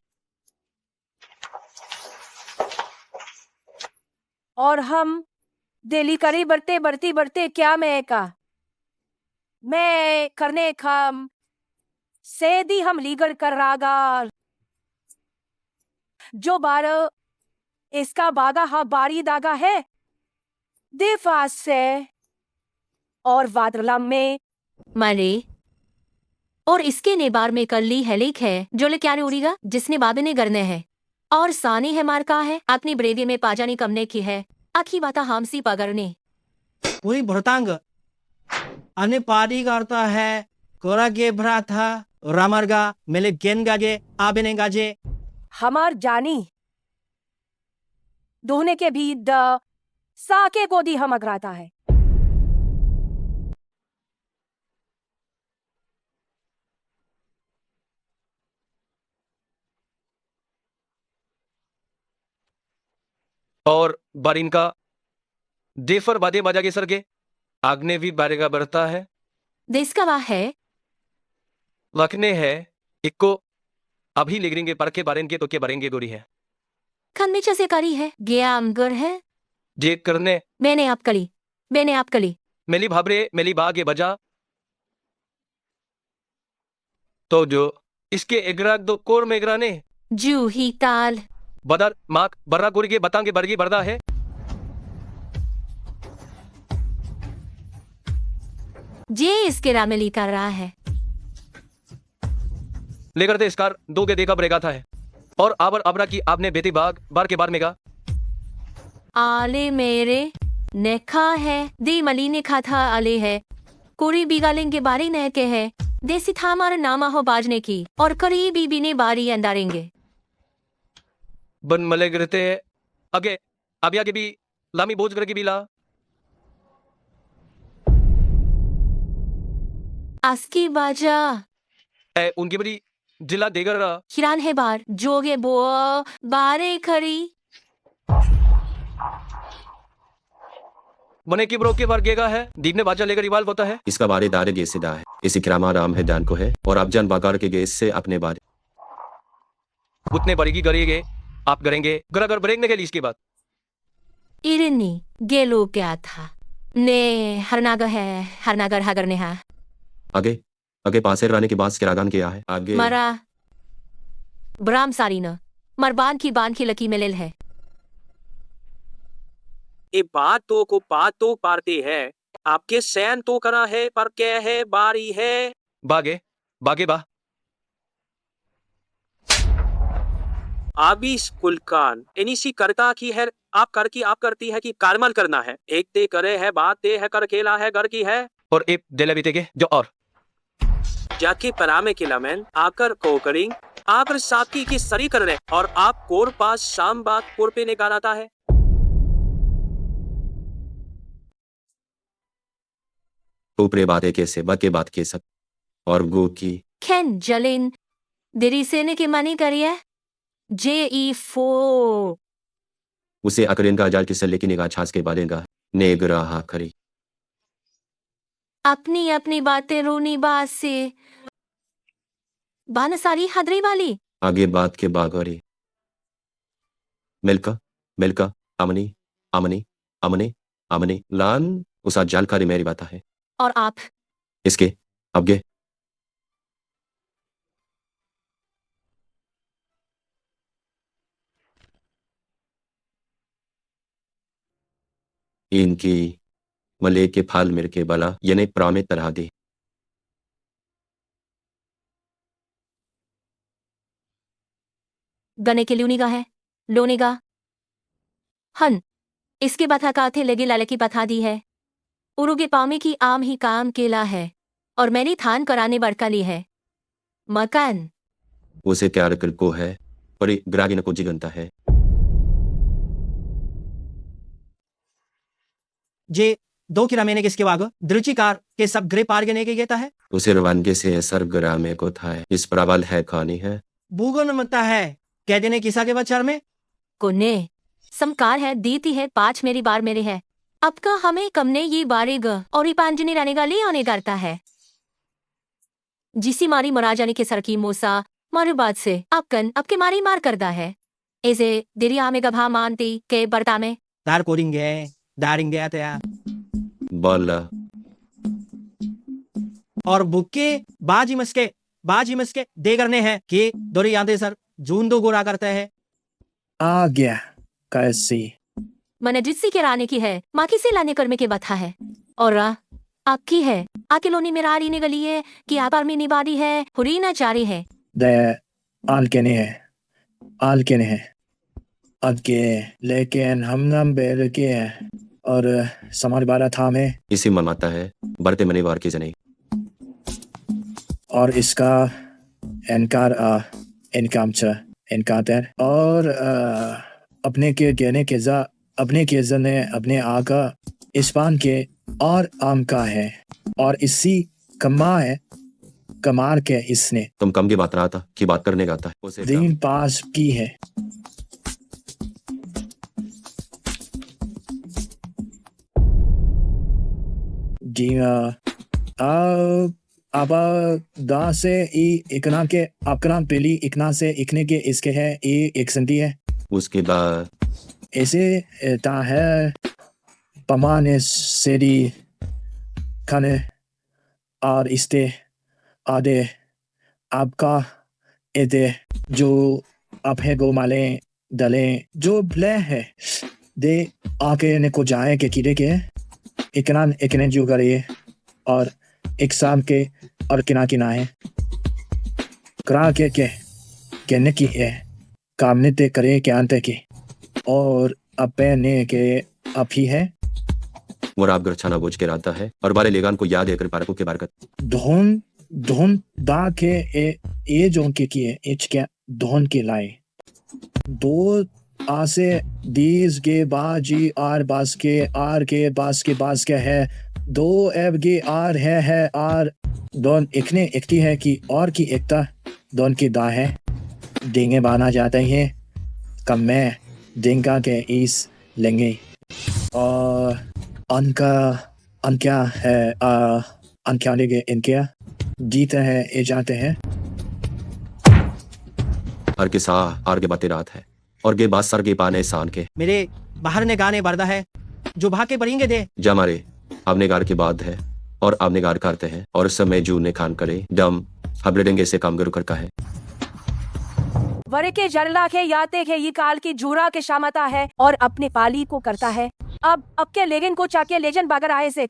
और हम दिली करी बढ़ते क्या मैं करने खाम सेदी हम लीगड़ कर रागा जो बार इसका बागा हा बारी दागा है देफास से और वादरलम में मरे और इसके नेबार में कल्ली हेलिक है जो ले क्या उड़ीगा जिसने बाबे ने गरने है और सानी है मार का है अपनी ब्रेवी में पाजानी कमने की है आखी बाता हामसी पगरने पूरी भरतांग अने पारी करता है कोरा के भरा था रामरगा मेले गेन गाजे आबेने गाजे हमार जानी दोहने के भी द साके को दी हम अगराता है और बारिन का देफर बादे बाजा के सर के आग्ने भी बारेगा बढ़ता है देश का वाह है लखने है इक्को अभी लिगरेंगे पर के बारें के तो के बारेंगे गोरी है खन्मीचा से करी है गया अमगर है जे करने मैंने आप कली मेली भाबरे मेली बागे बजा तो जो इसके एग्राक दो कोर में एग्राने जू ही ताल बदर माक बर्रा गोरी के बतांगे बरगी बरदा है जे इसके रामेली कर रहा है लेकर दे इसकार दो के देखा बरेगा था है और आबर अबरा की आपने बेटी बाग बार के बार में गा आले मेरे नेखा है दी मली ने खा था आले है कोरी बिगालें के बारी न के है देसी था हमारा नामा हो बाजने की और करी बीबी ने बारी अंदारेंगे बन मले गिरते आगे अभी आगे भी लामी बोझ करके भी ला आस्की बाजा उनकी बड़ी जिला देगर हिरान है बार जोगे बो बारे खरी बने की ब्रोक के बार गेगा है दीप ने बाजा लेकर इवाल्व होता है इसका बारे दारे गेसिदा है इसी क्रामा राम है दान को है और आप जान बागार के गेस से अपने बारे उतने बड़ी की करेंगे आप करेंगे गर ब्रेकने के लिए इसके बाद इरनी गेलो क्या था ने हरनागर हागर ने हा आगे आगे पासे राने के बाद किरागान किया है आगे मरा ब्राम सारीना मरबान की बान की लकी में लेल है ए बात तो को बात तो पारते है आपके सैन तो करा है पर क्या है बारी है बागे बागे बा आबी कुलकान इनिसी करता की है आप कर की आप करती है कि कारमल करना है एक ते करे है बात ते है कर खेला है घर की है और एक दिले बीते के जो और जाके परामे किला मैन आकर को करिंग आकर साकी की सरी कर रहे और आप कोर पास शाम बात कोर पे निकाल आता है ऊपरे बातें कैसे बके बात के सक और गो की खेन जलिन देरी से ने के मानी करिए JE4 उसे अकरिन का अजाल किसे लेकिन निगाह छास के बालेगा नेगराहा खरी अपनी अपनी बातें रोनी बात से बान सारी हदरी वाली आगे बात के बागोरी मिलका मिलका अमनी अमनी अमनी अमनी लान उसा जानकारी मेरी बात है और आप इसके अब इनकी मले के फाल मेरे के बला यने प्रामे तरह दे गने के लियोनिगा है लोनेगा हन इसके बथा काथे लगे लाले की बथा दी है उरुगे पामे की आम ही काम केला है और मैंने थान कराने बड़का ली है मकान उसे त्यार कर को है पर ग्रागी न को जिगंता है जे दो किरा मैंने किसके वाग दृचिकार के सब ग्रे पार गने के गेता है उसे रवानगे से सर ग्रामे को था है इस प्रबल है खानी है बूगन मता है कह देने किसा के बच्चार में कोने समकार है दीती है 5 मेरी बार मेरे है आपका हमें कमने ये बारेगा और ये पांजनी रहने का ले आने करता है जिसी मारी मरा जाने के सरकी मोसा मारू बात से आपकन आपके मारी मार करता है ऐसे देरी आमे का भा मानती के बर्ता में दार कोरिंगे दारिंगे आते हैं बोला और बुक्के बाजी मस्के दे करने हैं कि दोरी यादें सर जून दो गोरा करते हैं आ गया कैसी मैंने जिससी के राने की है माँ किसे लाने कर्मे के बथा है और आपकी है आके लोनी मेरा आरी निकली है कि आप आर्मी निबादी है हुरी ना चारी है दे आल के नहीं है अब के लेकिन हम नाम बेर के हैं और समाज बारा था में इसी मन आता है बढ़ते मनी बार की जनी और इसका इनकार और अपने के कहने के जा अपने के जने अपने आका इस्पान के और आम का है और इसी कमार के इसने तुम कम की बात रहा था कि बात करने का था उसे दीन पास की है जी अब दा से ई इकना के आपकना पहली इकना से इकने के इसके है ई एक संती है उसके बाद ऐसे ता है पमाने सेरी खाने और इस्ते आदे आपका एते जो आप है गो माले दले जो ब्ले है दे आके ने को जाए के कीड़े के इकने जो करिए और एक शाम के और किना है करा के कहने की है कामने ते करे के अंत की और अपने के आप ही है वो राब गरछाना बोझ के रहता है और बारे लेगान को याद है कर पारकों के बारकत धोन दा के ए जो के किए इच के धोन के लाए दो आसे दीज के बाजी आर बास के आर के बास के है दो एब के आर है आर दोन इकने इकती है कि और की एकता दोन की दा है डेंगे बाना जाते हैं कम में डेंगा के इस लेंगे और अन क्या है अन क्या लेंगे इनके जीते हैं ये जाते हैं हर के सा आर के बातें रात है और गे बात सर के पाने सान के मेरे बाहर ने गाने बरदा है जो भाके पड़ेंगे दे जमारे आपने गार के बाद है और आपने गार करते हैं और उस समय जू ने खान करे दम हबड़ेंगे से काम गुरु करता है वरे के जरला के याते के ये काल की जूरा के शामता है और अपने पाली को करता है अब के लेगिन को चाके लेजन बागर आए से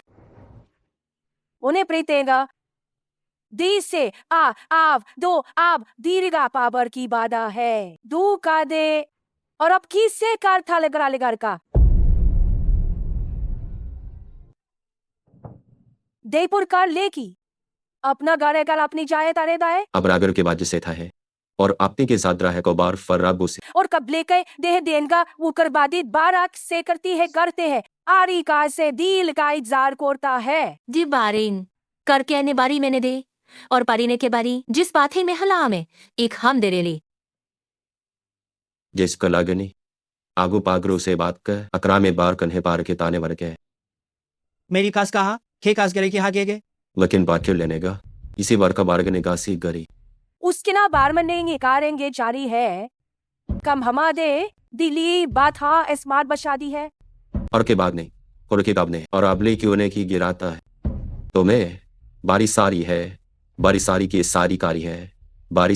उन्हें प्रीतेगा दी से आव दो आब दीर्घा पावर की बाधा है दू का दे और अब किससे कार था लेगर का देपुर कार लेकी अपना गारे कल अपनी जाए तारे दाए अब रागर के बाद से था है और आपने के साथ रहा है को बार फर्राबू से और कब लेके देह देनगा वो करबादी बाराक से करती है करते हैं आरी का से दिल का इजार कोरता है जी बारिन करके आने बारी मैंने दे और पारीने के बारी जिस बात में हला में एक हम दे रेली जिसका लागनी आगू पागरू से बात कर अकरा में बार कन्हे पार के ताने वर के मेरी कास कहा खे कास करे की हागे गे लेकिन बाक्य लेने का इसी बार का बारगने का सी गरी उसके ना बार में नहीं कारेंगे जारी है कम हमा दे दिली बात हाँ स्मार्ट बशादी है और के बाद नहीं और के कब नहीं और अबली की उन्हें की गिराता है तो मैं बारी सारी की सारी कारी है बारी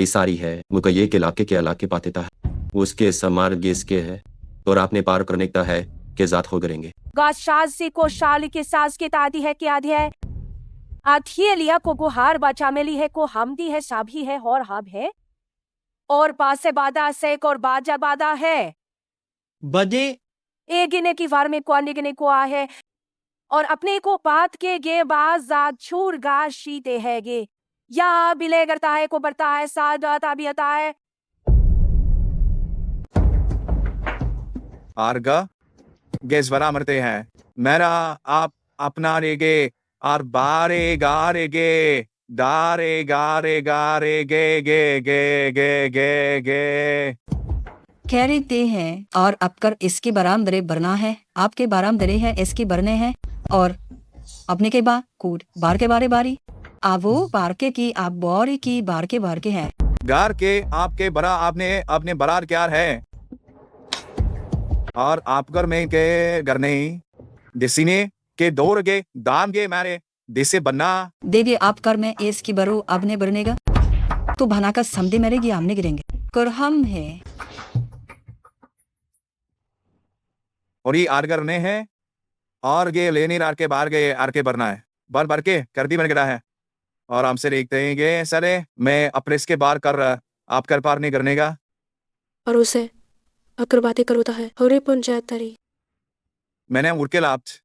सारी है मुझको ये के इलाके पाते था उसके समार गिसके है और आपने पार करने का है के जात हो करेंगे गाशाज से को शाल के सास के तादी है क्या आधी है आथिये लिया को गुहार बाचा मेली है को हमदी है साभी है और हाब है और पासे बादा से और बाजा बादा है बदे ए गिने की वार में को गिने को आ है और अपने को बात के गे बाज जात छूर गा शीते है गे या बिले करता है को बरता है सादा भी आता है आर्गा गैस बरा मरते हैं मेरा आप अपना रेगे और बारे गारे गे दारे गारे गारे गे गे गे गे गे गे खैरिते हैं और अब कर इसके बरामदरे बरना है, आपके बरामदरे है इसके बरने हैं, और अपने के बा कूद बार के बारे बारी आवो बार के आप बोरी की बार के हैं। गार के आपके बरा आपने अपने बरार क्या है और आप घर में के घर नहीं दिसीने के दौड़ के दाम के मारे दिसे बनना देवी आप कर में इसकी बरो अब ने बरनेगा तो भना का समझे मेरेगी आमने गिरेंगे कर हम है और ये आर करने हैं और ये लेनी आर के बाहर गए आर के भरना है बार भर के कर दी बन गया है और हमसे देखते हैं कि सर मैं अपने इसके बाहर कर आप कर पार नहीं करने का और उसे अकर बातें करोता है हरे पंचायत तरी मैंने उड़ के लाप्त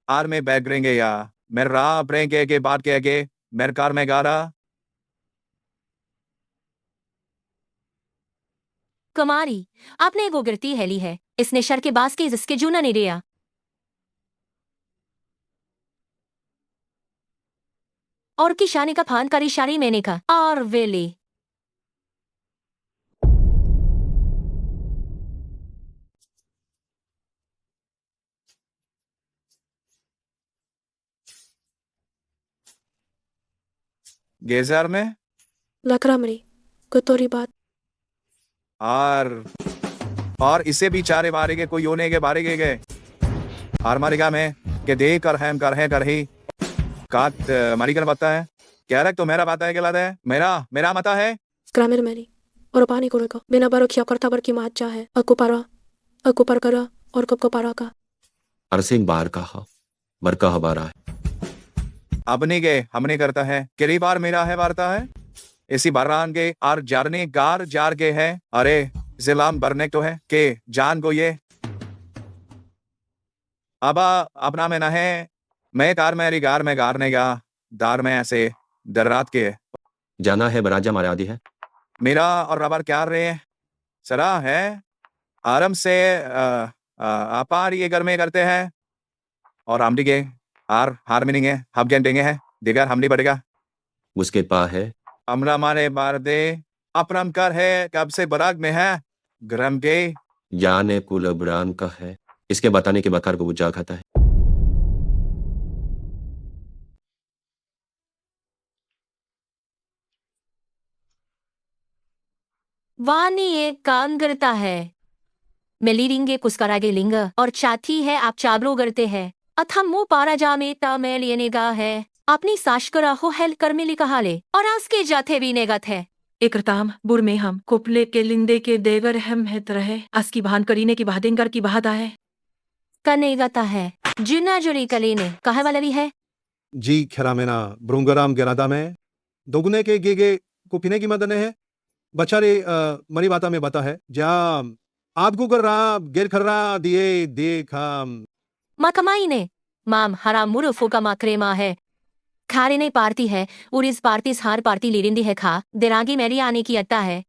आर में बैग रहेंगे या मेरे राह रहेंगे के बाद के आगे मेरे कार में गा रहा कुमारी आपने वो गिरती हेली है इसने शर के बास के जिसके जूना नहीं रिया और की शानी का फान करी शारी मैंने का और वेली गेजार में लकड़ा मरी कुतोरी बात और इसे भी चारे बारे के कोई होने के बारे के गए हार मारेगा मैं के दे कर ही काट मारी कर बता है क्या रख तो मेरा बाता है क्या है मेरा मता है ग्रामीण मेरी और पानी को रखो बिना बारो खिया करता बर की मात चाहे अकु पर करा और कब को पारा का अरसिंग बार कहा मरका हबारा है अपने के हमने करता है किरी बार मेरा है वार्ता है इसी बारान के आर जारने गार जार के है अरे जिलाम बरने तो है के जान को ये अब अपना में ना है मैं कार मेरी गार में गारने का दार में ऐसे दर रात के जाना है बराजा मर्यादी है मेरा और रबर क्या रहे हैं सरा है आराम से अपार ये घर में करते हैं और आमडी के हार मीनिंग है हम देंगे है दिगर हम नहीं पड़ेगा उसके पा है अमरा मारे बार दे अपरम कर है कब से बराग में है गरम के याने कुल ब्रान का है इसके बताने के बकार को बुझा खाता है वानी एक काम करता है मेली रिंगे कुस्करागे लिंग और चाथी है आप चाबलो करते हैं अथम मुंह पारा जामे ता मैं लेने गा है अपनी साशकरा हो हेल कर मिली कहा ले और उसके जाथे भी नेगत है इकरताम बुर में हम कुपले के लिंदे के देवर हम है तरह अस्की भान करीने की बहादेंगर की बहादा है कनेगता है जुना जुरी कलीने कहे वाला भी है जी खरा मेना ब्रुंगराम गिरादा में दोगुने के गेगे को पीने की मदने है बचारे मरी बाता में बता है जा आपको कर रहा गेर खर रहा दिए देखा माकमाई ने माम हराम मुरुफो का माकरे माँ है खारे नहीं पारती है और इस पारती हार पारती लीरिंदी है खा दिरागी मेरी आने की अत्ता है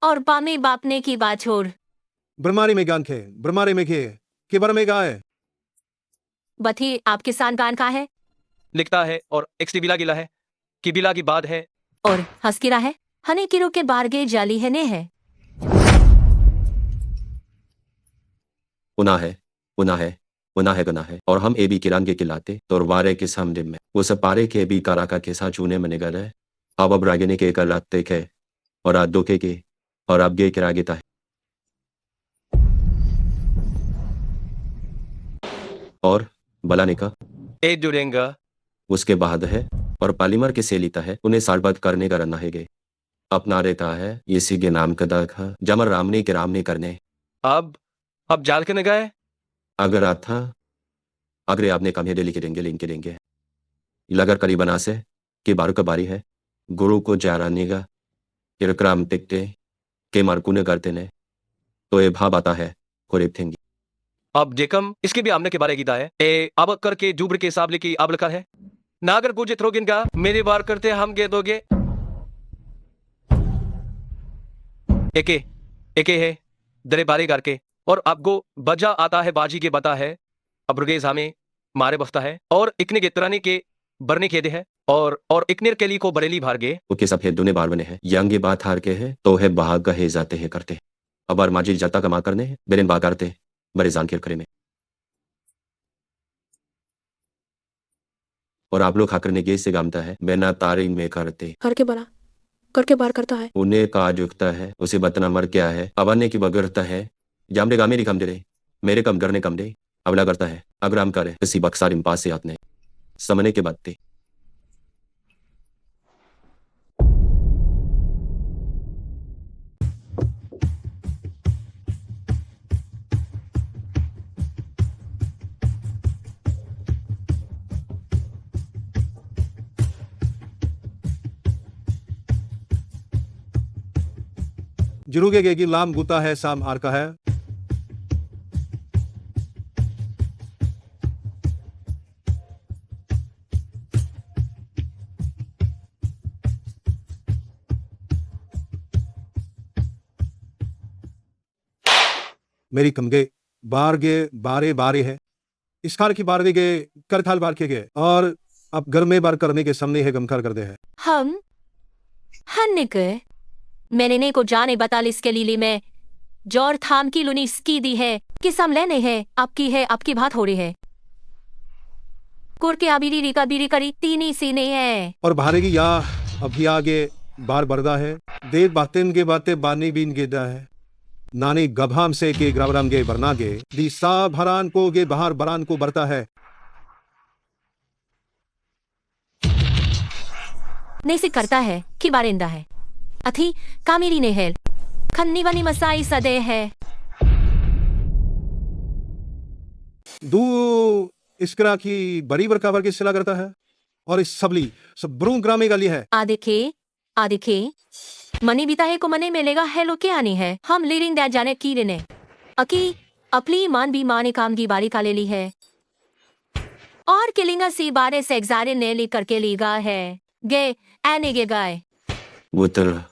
और पामे बापने की बात छोड़ ब्रह्मारी में गान खे ब्रह्मारी में खे के बर में गाए बथी आपके सान गान का है लिखता है और एक्सटी बिला गिला है कि बिला की बात है और हंसकिरा है हने किरो के बारगे जाली है ने है उना है गना है और हम ए बी किरान के खिलाते तो वारे के सामने में वो सब पारे के भी काराका के साथ चूने में निकल है अब रागिने के कर लाते के और आज दोखे के और अब गे किरा गेता है और बलाने का ए जुड़ेंगा उसके बाद है और पालीमर के से लेता है उन्हें सालबद्ध करने का रना है गे अपना रहता है इसी के नाम का दाखा जमर रामने के रामने करने अब जाल के न गए अगर आता अगर आपने कम है लिख देंगे लगर करीबना से कि बारू का बारी है गुरु को जाराने का किरक्राम टिकते के मारकूने करते ने तो ये भाव आता है खुरेब थेंगी अब जेकम इसके भी आमने के बारे गीता है ए अब करके जुब्र के हिसाब लेके अब लकर है नागर पूजे थ्रोगिन का मेरे बार करते हम गे दोगे एके है दरे बारे गार के और आपको बजा आता है बाजी के बता है अब्रुगेज हमें मारे बफ्ता है और इकने के तरानी के बरने खेदे है और इकनेर केली को बरेली भार गे उसके सब है दुने बार बने हैं यंग ये बात हार के है तो है बहाग का है जाते हैं करते अबार माजी जाता कमा करने बेरेन बा करते बड़े जान के खरे में और आप लोग खाकर ने गे से गामता है बेना तारी में करते करके बार करता है। उन्हें का जुगता है उसे बतना मर क्या है अबाने की बगरता है जामरे गामे कम दे रहे मेरे कम करने कम दे अबला करता है अगर हम करे किसी बक्सार इम्पास से आपने समझने के बाद थे जुरुगे गेगी लाम गुता है साम आर का है। मेरी कमगे बार गे बारे बारे है इस खार की बार गे कर थाल बार के गए और अब घर में बार करने के सामने है गमखार कर दे है हम हन्ने के मैंने ने को जाने बताल इसके लिए मैं जोर थाम की लुनी स्की दी है कि सम लेने है आपकी बात हो रही है कुर के अबीरी का बीरी करी तीनी सीने है और भारेगी या अभी आगे बार बरदा है देव बातें के बातें बानी बीन गेदा है नानी गभाम से के ग्रावराम गे बरना गे दी सा भरान को गे बाहर बरान को बरता है नहीं से करता है कि बारिंदा है अथी कामेरी ने है खन्नी वनी मसाई सदे है दू इसकरा की बरी बरकावर की सिला करता है और इस सबली सब ब्रू ग्रामे गाली है आ देखे मनी बीता है को मने मिलेगा है लो के आनी है हम लीरिंग दे जाने की ने अकी अपनी मान भी माने काम की बारी का ले ली है और किलिंगा सी बारे से एग्जारे ने ली करके लीगा है गे एने गे गाय वो तर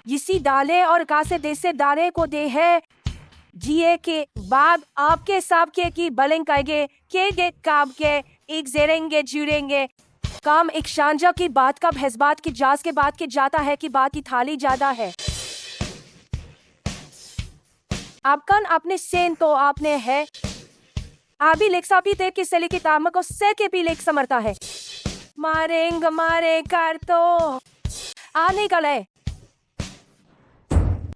इसी डाले और कासे देसे डाले को दे है जिए के बाद आपके साब के की बलिंग कहेंगे के गे काम के एक जेरेंगे जुड़ेंगे काम एक शांजा की बात का भैसबात की जास के बाद के जाता है कि बात की थाली ज्यादा है आपकन अपने सेन तो आपने है आबी लेक्सा भी ते किस की ताम को से के भी लेक समरता है मारे कर तो आने का ले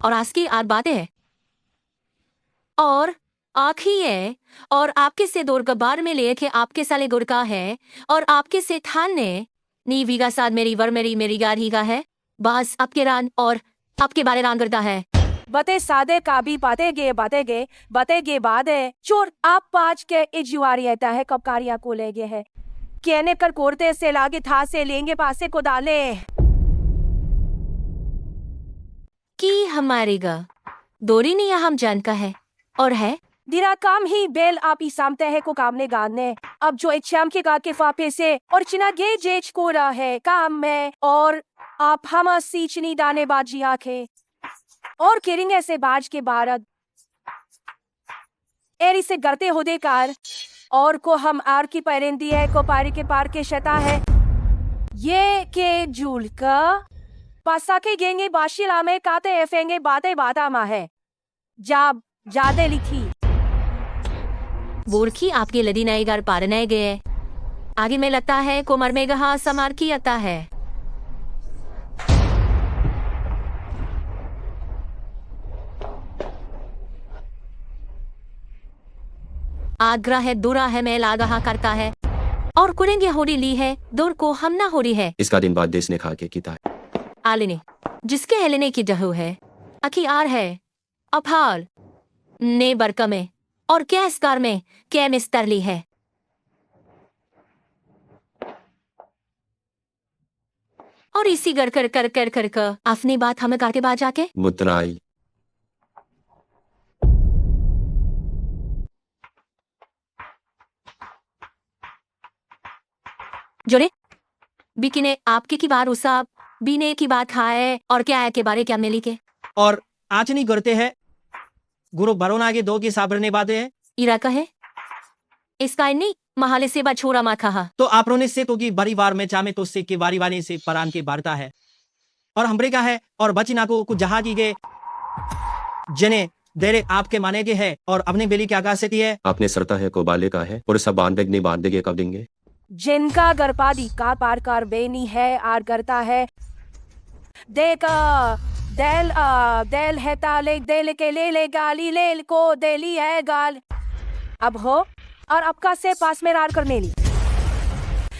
और आज की आठ बातें हैं और आखी है और आपके से दौर गबार में ले के आपके साले गुरका है और आपके से थान ने नी वीगा साथ मेरी वर मेरी गार ही का है बास आपके रान और आपके बारे रान करता है बते सादे काबी बाते गे बाद है चोर आप पाँच के इजुआरी रहता है कब कारिया को ले गए है कहने कर कोरते से लागे था से लेंगे पासे को डाले कि हमारे गा दोरी नहीं हम जान का है और है दिरा काम ही बेल आप ही सामते है को काम ने गाने अब जो इच्छाम के गा के फापे से और चिना गे जेच को रहा है काम में और आप हम सीचनी दाने बाजी आखे और केरिंग ऐसे बाज के भारत एरी से गरते होदे कार और को हम आर की पैरेंदी है को पारी के पार के शता है ये के झूल का पासा के गेंगे बाशिला में काते एफेंगे बातें बाता मा है जाब जादे लिखी बोरखी आपके लदी नए घर पारने गए आगे में लगता है कोमर में गहा समार की आता है आग्रह है दूरा है मैं लागहा करता है और कुरेंगे होरी ली है दूर को हम ना हो रही है इसका दिन बाद देश ने खा के किता है आलिने जिसके हेलने की जहू है अखी आर है अफाल ने बरकमे और कैस कार में कै मिस्तर ली है और इसी गर कर कर कर कर कर अपनी बात हमें करके बात जाके मुतनाई जोड़े बिकिने आपके की बार उसा बीने की बात खाए और क्या है के बारे क्या मिली के और आज नहीं करते हैं गुरु भरोना के दो की साबरने बातें हैं इरा का है इसका नहीं महाले से बा छोरा मा कहा तो आपरोने से तो की बारीवार में चामे तो से के वारी वारी से परान के बारता है और हमरे का है और बचिना को कुछ जहाजी के जने देरे आपके माने के है और अपने बेली के आकाश से है आपने सरता है को बाले का है और सब बांधे नहीं बांधेगे कब देंगे जिनका गरपादी का पार कर बेनी है आर करता है देखा देल है ताले देल के ले गाली ले को देली है गाल अब हो और आपका से पास में रार करने ली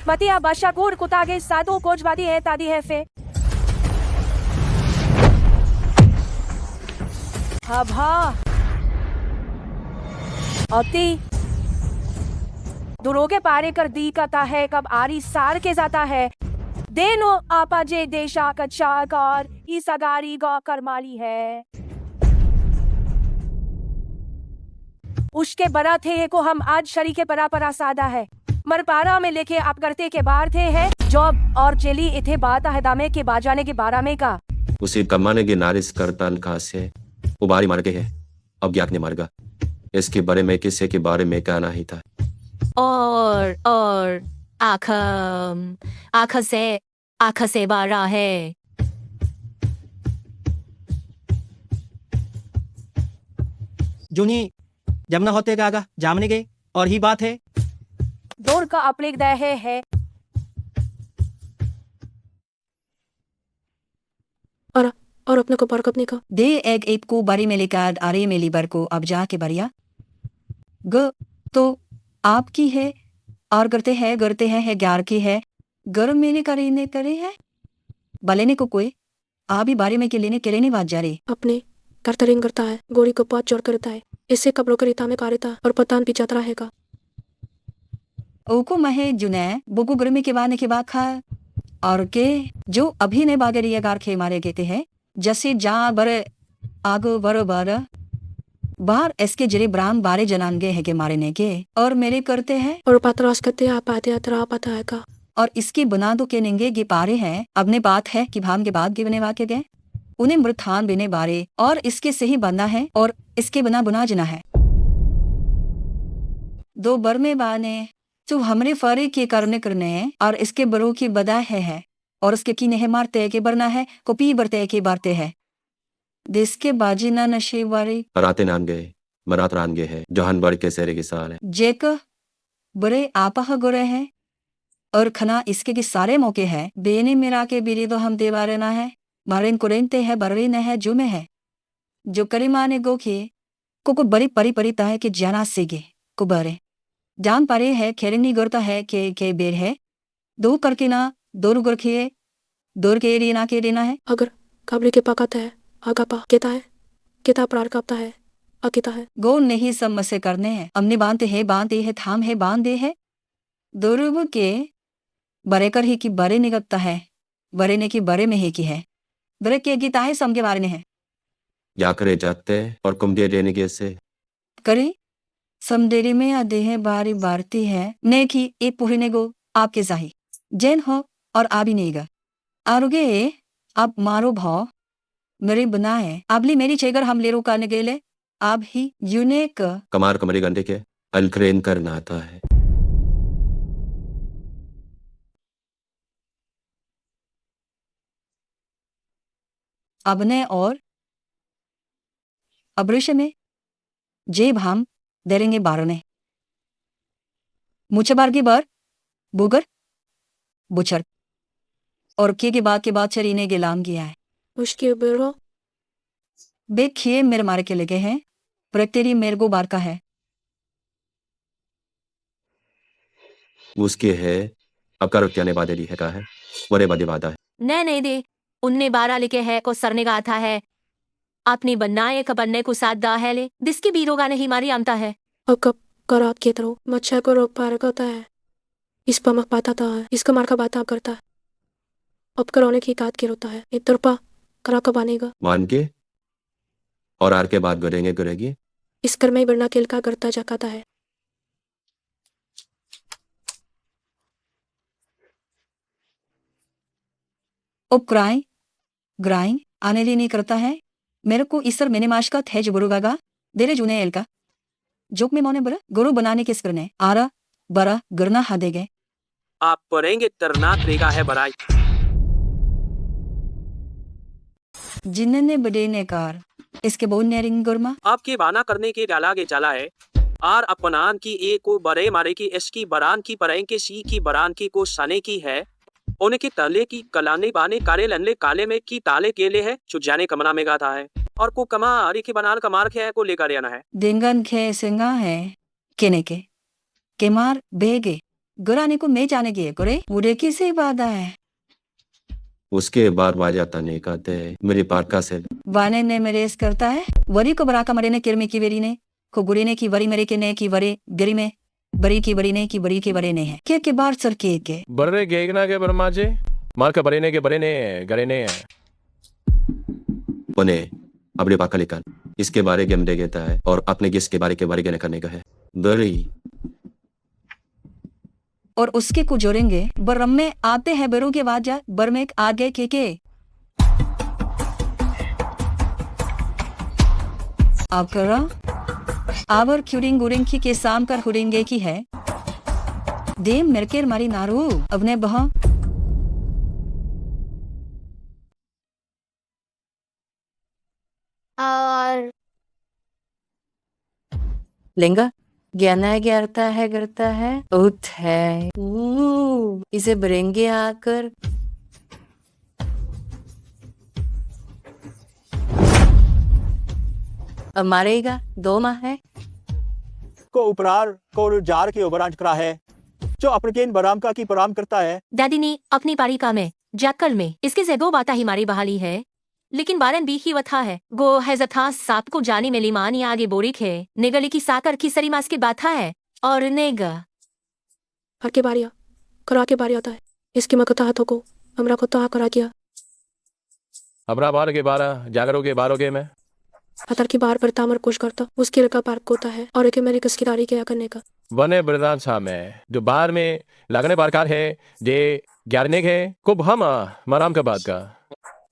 मतिया बादशाह गुड़ कुतागे सादो कोचवादी है तादी है फे अब हाँ अति दुरोगे पारे कर दी कता है कब आरी सार के जाता है देनो आपा जे देशा कच्चा कर ईसागारी गौ करमाली है उसके बरा थे को हम आज शरीके परा सादा है मरपारा में लेके आप करते के बाहर थे है जॉब और चेली इथे बात है दामे के बाजाने के बारा में का उसी कमाने के नारिस करतन खास है उबारी मर गए है अब ज्ञाक ने मरगा इसके बारे में किस्से के बारे में कहना ही था और आँख से बारा है जुनी जमना होते गागा जामने गए और ही बात है दौड़ का अपलेख दह है और अपने को पार्क अपने का दे एक एप को बारी में लेकर आरे में लीबर को अब जाके बरिया ग तो आपकी है और करते हैं ग्यार की है गर्म मेने करे है बलेने को कोई आप ही बारी में के लेने बात जा रही अपने करतरिंग करता है गोरी को पाँच चोर करता है इससे कपड़ों का रिता में कारिता और पतान पिचाता रहेगा ओको महे जुने बुगु गर्मी के बाने के बाद खा और के जो अभी ने बागरिया गार खे मारे गेते हैं जैसे जा बर आगो बर बाहर इसके जरे ब्राह्म बारे जनानगे है के मारने के और मेरे करते हैं और पात्रास करते आप आते अतरा पता है का और इसकी बुनादो के निंगे गे पारे हैं अपने बात है कि भाम के बाद गिवने वाके गए उन्हें मृथान बिने बारे और इसके सही बंदा है और इसके बना बुना जना है दो बर में बाने जो हमरे फरे के करने और इसके बरों की बदा है और उसके की नहीं मारते के बरना है को पी बरते के बारते है देश के बाजी ना नशे वारी राते नान गए मरात रान गए है जहान बड़ के सेरे के साल है जेक बरे आपा गोरे है और खना इसके की सारे मौके है बेने मेरा के बीरी तो हम देवारे ना है मारेन कुरेनते है बररी न है जो में है जो करी माने गोखे को बड़ी परी ताहे के जाना सेगे को बरे जान पारे है खेरनी गोरता है के बेर है दो करके ना दो गुरखिए दूर के रीना के रीना है अगर काबली के पाकाता है आगा पा केता है केता प्रार कापता है अकेता है गो नहीं सब मसे करने हैं हमने बांधते है थाम है बांधे है दुर्ब के बरे कर ही की बरे निगपता है बरे ने की बरे में ही की है बरे के गीता है सम के बारे में है या करे जाते और कुमदे देने के से करे समडेरी में आधे है बारी बारती है ने की एक पुहने गो आपके जाही जैन हो और आ भी नहीं गा आरुगे आप मारो भाव मेरे बना है आबली मेरी छेगर हम ले रुकाने गेले आप ही यूनेक कमार कमरे गंडे के अलक्रेन करना आता है अबने और अब्रिश में जेब हम देरेंगे बारने मुझे बार की बार बुगर बुचर और के बाद चरीने गिलाम किया है उसके बेरो बे खिए मेरे मारे के लगे हैं पर तेरी मेरे को बार का है उसके है अब का रुत्या ने बादे ली है का है वरे बादे वादा है नहीं दे उनने 12 लिखे है को सरने का आता है अपनी बनाए का बनने को साथ दा है ले जिसकी बीरोगा नहीं मारी आमता है और कब करात के तरह मच्छा को रोक पार होता है इस पर मक पाता था इसका मार का बात आप करता है अब करौने की काट के रोता है एक तरफा करा कब आनेगा मान के और आर के बाद गुरेगी इस कर में बरना केल का करता जाकाता है अब ग्राइंग आने ली नहीं करता है मेरे को इसर मैंने माश का थे जो बुरुगागा देरे जुने एल का जोक में मोने बरा गुरु बनाने किस करने आरा बरा गिरना हादेगे आप पढ़ेंगे तरनाक रेगा है बराई जिन्ने बड़े ने कार इसके बोन नेरिंग गुरमा आपके बाना करने के डालागे चला है आर अपनान की ए को बरे मारे की एस की बरान की परें के सी की बरान की को सने की है उन्हें के तले की कलाने बाने काले लनले काले में की ताले केले है चुजाने कमरा में गाता है और को कमा अरे के बनार कमार के है को लेकर आना है देंगन खे सिंगा है केने के मार बेगे गुराने को मैं जाने की गुरे बुढ़े की से बाधा है उसके बाद वाजा तने कहते मेरी पार्का से वाने ने मेरेस करता है वरी को बरा का मरे ने किरमी की वेरी ने को गुरी ने की वरी मेरे के ने की वरे गिरी में बरी की बरी ने की बरी के बरे ने है के बार सर के बर्रे गेगना के बरमाजे मार का बरे ने गरे ने उन्हें अपने पाका लिखा इसके बारे में दे देता है और अपने गिस के बारे गने करने का है बरी और उसके को जोड़ेंगे बरम में आते हैं बरों के वाजा बर में आगे के आप करा आवर क्यूरिंग गुरिंग की के साम कर हुरेंगे की है देम मिरकेर मारी नारू अवने बहा और लेंगा ज्ञाना गिरता है उठ है इसे बरेंगे आकर अब मारेगा 2 माह है को उपरार को जार के उपरांत करा है जो अपने के बराम का की पराम करता है दादी ने अपनी पारी का में जाकल में इसके से 2 बाता ही मारी बहाली है लेकिन बारन भी ही वथा है गो है जथा साप को जानी में लिमान या आगे बोरिक है नेगली की साकर की सरी मास की बाथा है और नेगा हर के बारिया करा के बारी आता है इसकी मकता हाथों को हमरा को तो करा किया हमरा बार के 12 जागरों के 12 के में हतर की बार पर तामर कुछ करता उसकी रका पार्क होता है और एक मेरी कसकिदारी क्या करने का वने बरदान सा में जो बार में लगने बारकार है जे 11 है कुब हम मराम का बात का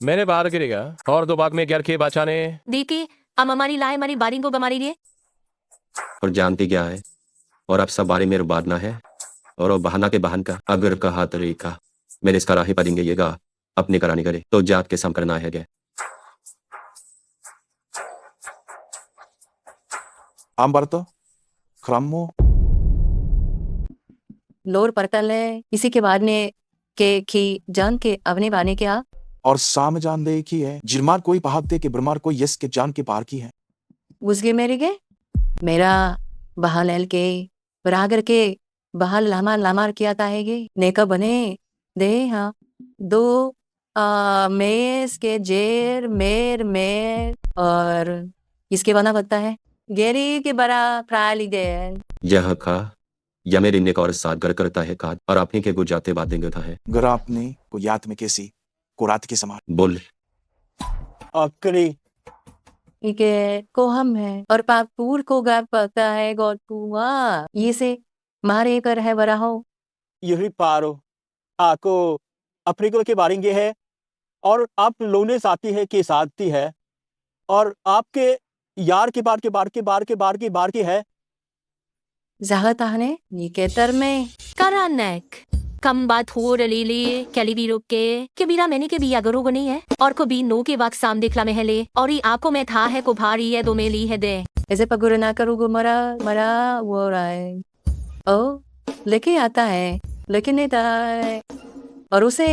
मैंने बार गिरेगा और 2 बाग में 11 के बचाने देखे अब हमारी लाए हमारी बारी को बमारी लिए और जानती क्या है और अब सब बारे में रुबादना है और वो बहाना के बहन का अगर कहा तरीका मेरे इसका राही पड़ेंगे ये गा अपनी करानी करे तो जात के सम करना है गे आम बरतो क्रमो लोर परतल है इसी के बाद ने के खी जान के अवने बाने के आ और साम जान दे की है जिरमार कोई पहाड़ दे के ब्रह्मार कोई यस के जान के पार की है उसके मेरे के मेरा बहाल के बरागर के बहाल लामार किया था है गे नेका बने दे हाँ 2 मेस के जेर मेर और इसके बना बनता है गेरी के बरा प्राली दे यह खा या मेरे ने और साथ घर करता है काद और अपने के गुजाते बातें गथा है गर आपने को याद में कैसी को रात के समान बोल अकरी इके को हम है और पापूर को गाप पता है गौर कुआ ये से मारे कर है बरा हो यही पारो आको अफ्रीका के बारेंगे है और आप लोने साथी है के साथी है और आपके यार के बार की है जहत आने ये के तर में करानक कम बात हो रली ले कैली भी रोक के बीरा मैंने के भी अगरो नहीं है और को भी नो के वक्त साम देखला में है ले और ये आपको मैं था है को भारी है 2 में ली है दे ऐसे पगुर ना करूँ मरा वो रहा है ओ लेके आता है लेकिन नहीं था और उसे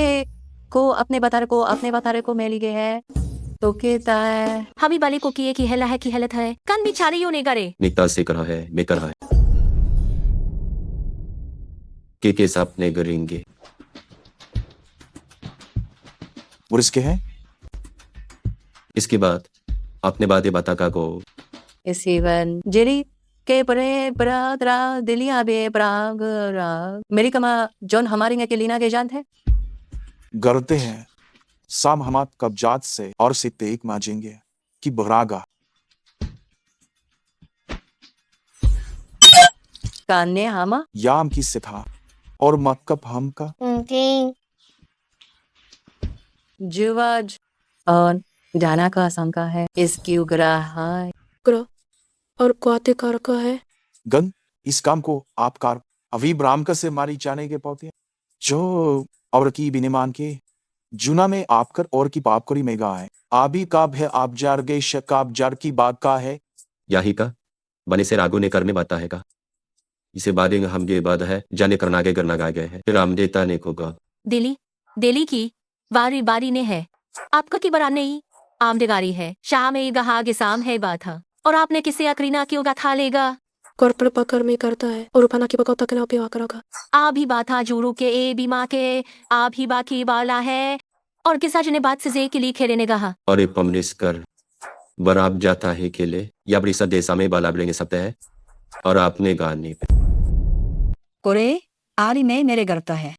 को अपने बतारे को मेली गए है तो कहता है हमी बाले को किए की हेला है की हेलत है कन बिचारी यो ने करे निकता से करा है मैं करा है के सपने करेंगे और इसके है इसके बाद अपने बातें बता का को इसीवन जेरी के परे बरादरा दिलिया बे प्रागरा मेरी कमा जॉन हमारी के लीना के जानते हैं करते हैं साम हमात कब्जात से और से तेक माजेंगे कि बरागा कान्ने हमा याम की से था और मक्कब हम का जुवाज और जाना का आशंका है इसकी उग्रह और क्वाते कार का है गन इस काम को आप कार अभी ब्राह्म का से मारी जाने के पौते जो और की बिनेमान के जुना में आपकर और की पाप करी मेगा है आबी काब है आप जार गए शकाब जार की बात का है याही का बने से रागो ने करने बाता है का इसे बादेंगे हम ये बात है जाने करनागे करना गा गए हैं फिर हम देता ने को गा दिली दिली की बारी बारी ने है आपका की बरा नहीं आमदेगारी है शाह में गहा के साम है बात है और आपने किसे अकरीना क्यों गा था लेगा कर्पण पकड़ में करता है और उपना की पकौता के नाम पे आकर रखा आ भी बात हा जुड़ू के ए बीमा के आ भी बाकी वाला है और किसा जने बात से जे के लिए खेरे ने कहा और एक पमनिस कर बराब जाता है के लिए या बड़ी सा देसा में बाला बलेंगे सब है और आपने गाने पे कोरे आरी में मेरे करता है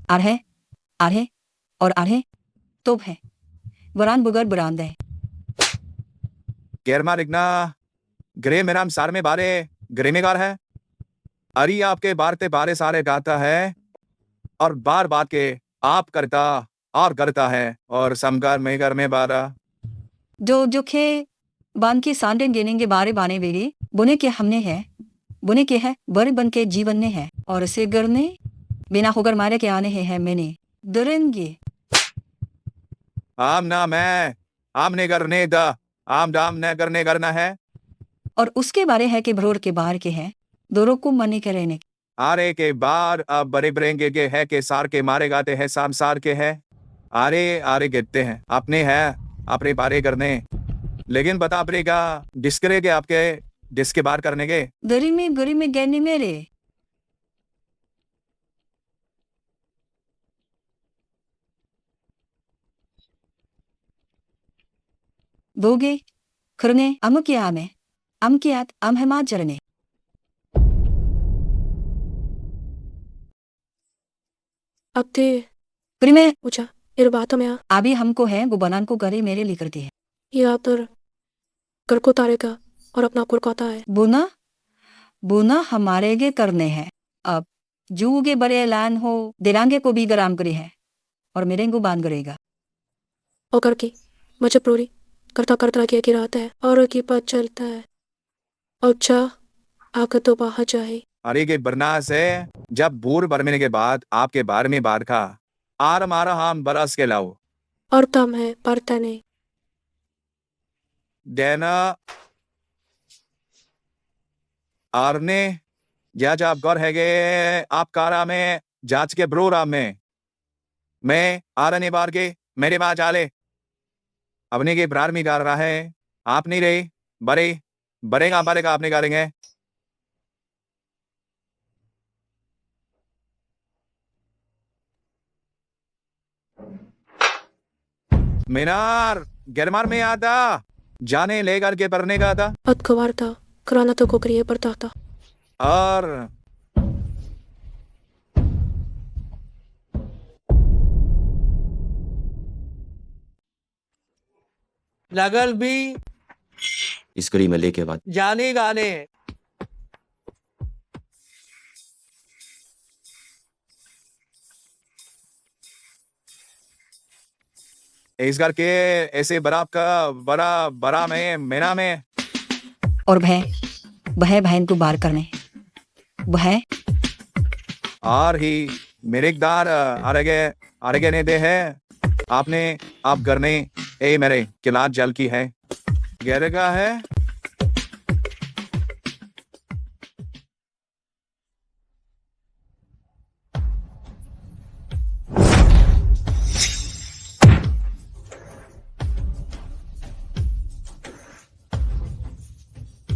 आरहे और आरहे तो है बुरान बुगर बुरान दे गेरमा रिगना ग्रे मेराम सार में बारे ग्रेमेगार है अरी आपके बारते बारे सारे गाता है और बार बात के आप करता और करता है और समकार में घर में बारा जो जो खे बान की सांडें गेने के बारे बाने वेगी बुने के हमने है बुने के है बर बन के जीवन ने है और इसे गरने बिना होकर मारे के आने है मैंने डरेंगे आम ना मैं आमने करने दा आम दाम न करने करना है और उसके बारे है कि भरोर के बाहर के हैं दोनों को मनी के रहने आरे के बार अब बड़े बरेंगे के है के सार के मारे गाते हैं साम सार के है आरे आरे कहते हैं अपने है अपने बारे करने लेकिन बता पड़ेगा डिस्करे के आपके डिस्क के बार करने के गरी में गैनी मेरे दोगे खरने अमुकिया में अमकियात अमहमात जरने अब थे करी में पूछा ये बात में अभी हमको है वो बनान को गरे मेरे लिए करती है ये आप तो घर को तारेगा और अपना कुर को आता है बुना बुना हमारे के करने हैं अब जूगे बड़े ऐलान हो दिलांगे को भी गराम करे है और मेरे को बांध करेगा और कर की मुझे प्रोरी करता करता की रात है और की पता चलता है अच्छा आकर तो बाहर जाए अरे के बरना से जब बूर बरमने के बाद आपके बारे में बार खा आर मारा हम बरस के लाओ और तम है पढ़ता नहीं देना आरने या जब गौर है गे आप कारा में जांच के ब्रोरा में मैं आरने बार के मेरे बात चाले अपने के प्रार में कर रहा है आप नहीं रहे बड़े बड़ेगा बड़ेगा आपने करेंगे मीनार गिरमार में आता जाने लेकर के पढ़ने का था अतकवार था कराना तो कोकरिए पड़ता था और लगल भी इस कड़ी में लेके बाद जाने गाने इस घर के ऐसे बराब का बड़ा बड़ा में मेना में और भय बहन को बार करने भय और ही मेरे एकदार आरगे ने दे है आपने आप करने ए मेरे किलात जल की है गहरे का है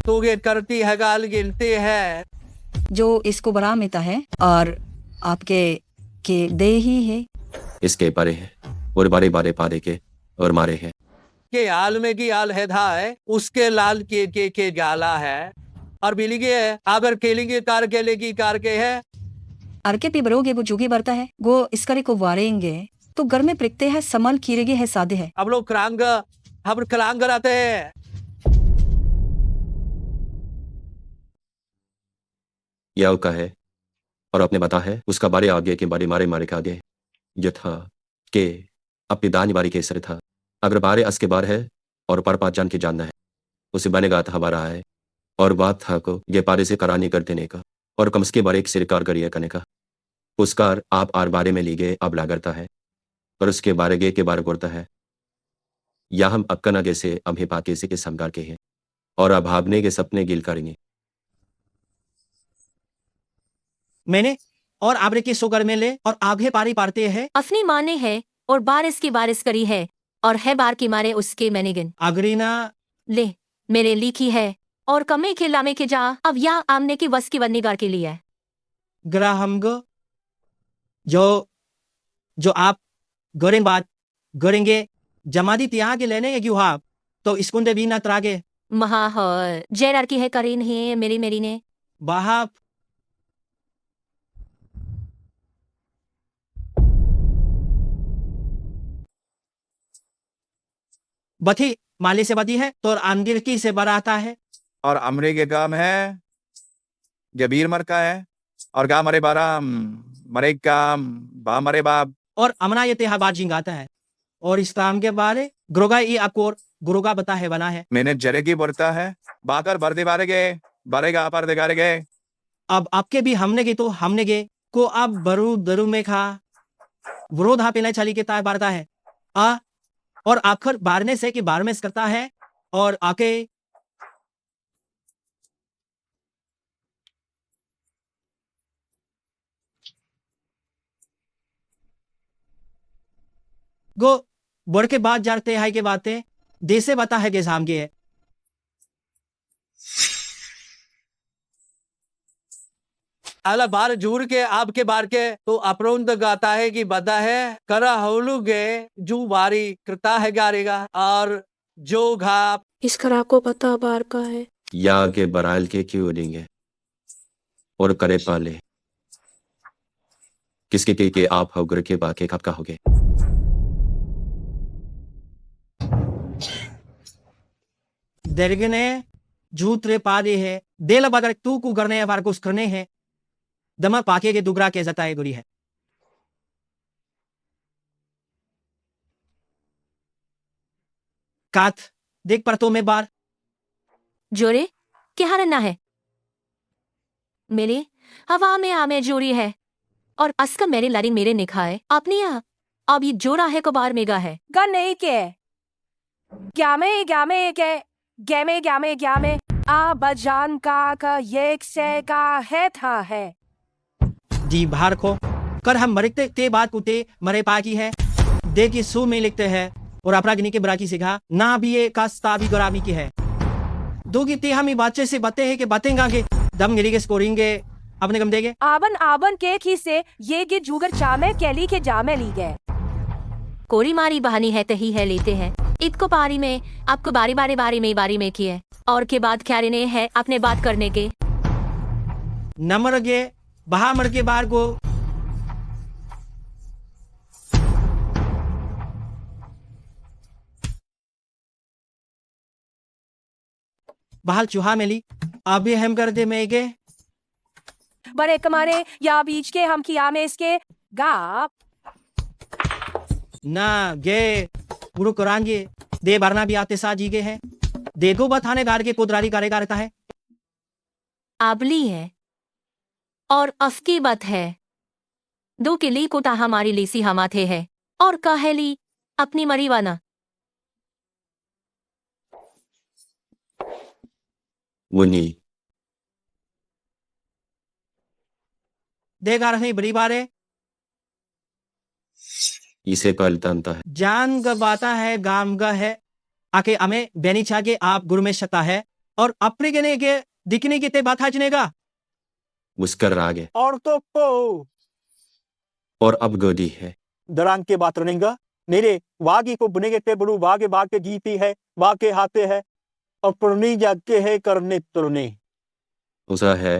तो ये करती है गाल गिनती है जो इसको बरा मिता है और आपके के दे ही है इसके बारे है और बारे बारे पादे के और मारे हैं के आल में की आल है था है उसके लाल के गाला है और बिलिगे है अगर केलिगे कार के लेगी कार के है अरके पी बरोगे वो जुगी बरता है वो इस करे को वारेंगे तो घर में प्रिकते हैं समल खीरेगे है सादे है अब लोग हम क्रांग आते हैं या का है और आपने बता है उसका बारे आगे के बारे मारे मारे का आगे ये था के अपनी दान बारी के सर था अगर बारे अस के बार है और पर पाँच जान के जानना है उसे बनेगा था हमारा है और बात था को ये पारे से करानी कर देने का और कम के बारे एक सिरकार करिए करने का उसकार आप आर बारे में लीगे अब लागरता है और उसके बारे गे के बारे करता है या हम अक्कन आगे से अम्हे पाके से के समगार के हैं और अब भावने के सपने गिल करेंगे मैंने और आबरे के सोगर में ले और आगे पारी पारते हैं अपनी माने है और बारिश की बारिश करी है और है बार की मारे उसके मैंने गिन अग्रीना ले मेरे लिखी है और कमे के लामे के जा अब या आमने की वस की बन्नीगार के लिए है ग्राहम गो जो आप गोरें बात गोरेंगे जमादी त्याग के लेने के क्यों आप तो इसकुंदे भी ना त्रागे महा जैरार की है करीन है मेरी ने बाहाप बथी माली से बदी है तो आंदिर की से बराता है और अमरे के काम है जबीर मर का है और गा मरे बाराम मरे काम बा मरे बाप और अमना ये तेहा बात जिंगाता है और इस्लाम के बारे गुरुगा ये आपको गुरुगा बता है बना है मैंने जरे की बोलता है बाकर बरदे बारे गए बारेगा पर दिगारे गए अब आपके भी हमने के तो हमने के को अब बरू दरू में खा विरोध हाँ पेला चली के ताय बारता है और आखिर बारने से कि बार में करता है और आके गो बढ़ के बात जाते है के बातें देसे बता है के सामने है अला बार जूर के आपके बार के तो अपरोंद गाता है कि बदा है करा हौलू गे जू बारी करता है गारेगा और जो घाप इस खराब को पता बार का है या के बराल के क्यों उड़ेंगे और करे पाले किसके के आप होगर के बाके कब का होगे दरगने झूठ रे पादे है देल बगर तू को करने बार कुछ करने हैं दमा पाके के दुगरा के जताए गुरी है कात देख पर तो में बार जोरे क्या रन्ना है मेरे हवा में आमे जोरी है और अस्का मेरे लरी मेरे निखाए अपनी यहाँ अब ये जोरा है को बार मेगा है गा नहीं के ग्यामे के ग्यामे आ बजान का ये से का है था है जी बाहर को कर हम मरते ते बात कुते मरे पाकी है दे की सू में लिखते हैं और अपरागिनी के बराकी सिखा ना भी ये कास्ता भी गरामी की है दो की ते हम बच्चे से बते हैं कि बतेंगा के दम गिरी के स्कोरिंगे अपने कम देगे आबन के खी से ये गे जुगर चामे कैली के जामे ली गए कोरी मारी बहानी है तही है लेते हैं इतको पारी में आपको बारी में की है और के बाद क्या ने है अपने बात करने के नमर गे बहा मर के बार को बहाल चूहा मिली अभी हम कर दे में गे बड़े कमारे या बीच के हम किया में इसके गा ना गे गुरु कुरान जी दे भरना भी आते सा जी गे है देखो बताने गार के कुदरारी करेगा रहता है आबली है और अफकी बत है दो किली को ता हमारी लीसी हमाथे है और कहेली अपनी मरीवाना वनी देगा रही बड़ी बारे इसे कहलता है जान ग बाता है गाम ग है आके हमें बेनी छा के आप गुरु में शता है और अपने के ने के दिखने की ते बात हाजनेगा मुस्कर रागे और तो को और अब गोदी है दरांग के बात रनेगा मेरे वागी को बुनेगे ते बड़ू वागे बाग के जीती है वाके हाथे है और पुरनी जाग के है करने तुरने उसा है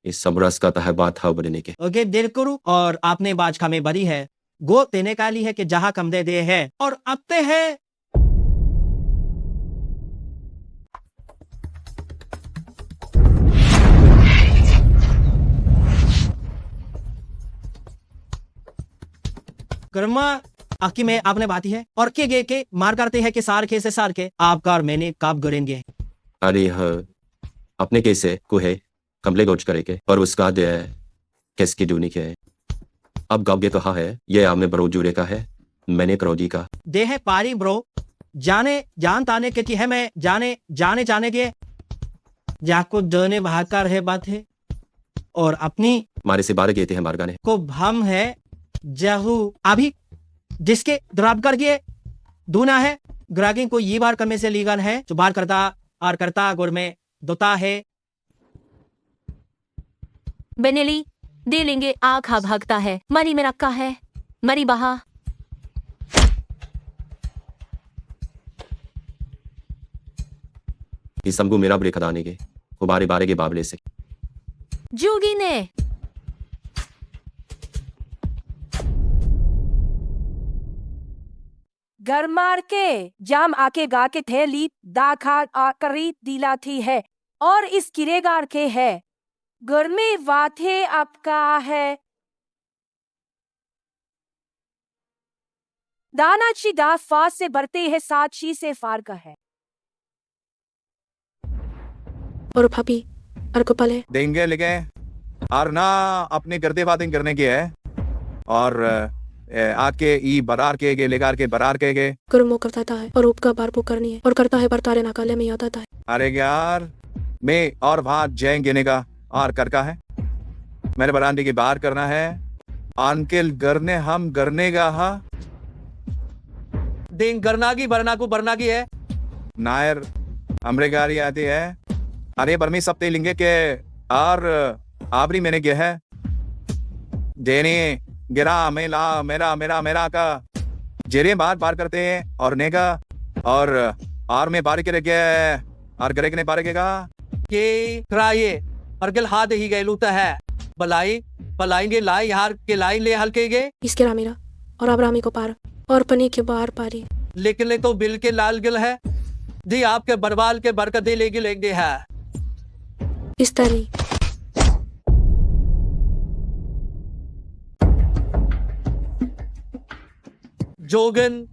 इस समरस का तह बात है बनने के ओके देर करू और आपने बाज खामे बरी है गो तेने काली है कि जहां कम दे है और अब ते है कर्मा आकी में आपने बाती है और के गे के मार करते हैं कि सार के से सार के आप कार मैंने काब गरेंगे अरे ह अपने कैसे कुहे कमले गोच करेंगे और उसका दे किसकी दूनी के अब गाँव कहा है ये आमने बरो जुड़े का है मैंने करोजी का दे है पारी ब्रो जाने जान ताने के है मैं जाने जाने जाने के जाको दने भाकर है बात है और अपनी मारे से बारह गए थे मार्गा ने को भम है जहू अभी जिसके द्राब कर के दूना है ग्राहकी को ये बार कमे से लीगन है जो बार करता और करता गुर में दोता है बेनेली दे लेंगे आखा भागता है मरी में रखा है मरी बहा इस समगु मेरा ब्रेक अदाने के वो बारे बारे के बाबले से जोगी ने घर मार के जाम आके गा के थे ली दाखा आकरी दिला थी है और इस किरेगार के है घर में वाथे आपका है दानाची दा फास से भरते है साची से फार का है और भाभी और गोपाल है देंगे लेके और ना अपने गर्दे बातें करने की है और आके ई बरार के लेकर के बरार के कर्मों करता है और उपका बार वो करनी है और करता है बरतारे नाकाले में याद आता है अरे यार मैं और वहां जय गिने का और कर का है मेरे बरांडे की बाहर करना है आनकेल गरने हम गरने का हा दिन गरना की बरना को बरना की है नायर हमरे गाड़ी आती है अरे बर्मी सप्ते लिंगे के और आबरी मैंने क्या है देने गिरा मेला मेरा मेरा मेरा का जेरे बार बार करते हैं और नेगा और आर में बार के रखे और गरे के ने बार के का के कराये अर्गल हाथ ही गए लूता है बलाई पलाएंगे लाई हार के लाई ले हल्के गे इसके रामीरा और अब्रामी को पार और पनी के बार पारी लेकिन ले तो बिल के लाल गिल है दी आपके बरबाल के बरकत लेगी लेंगे है इस तरह जोगन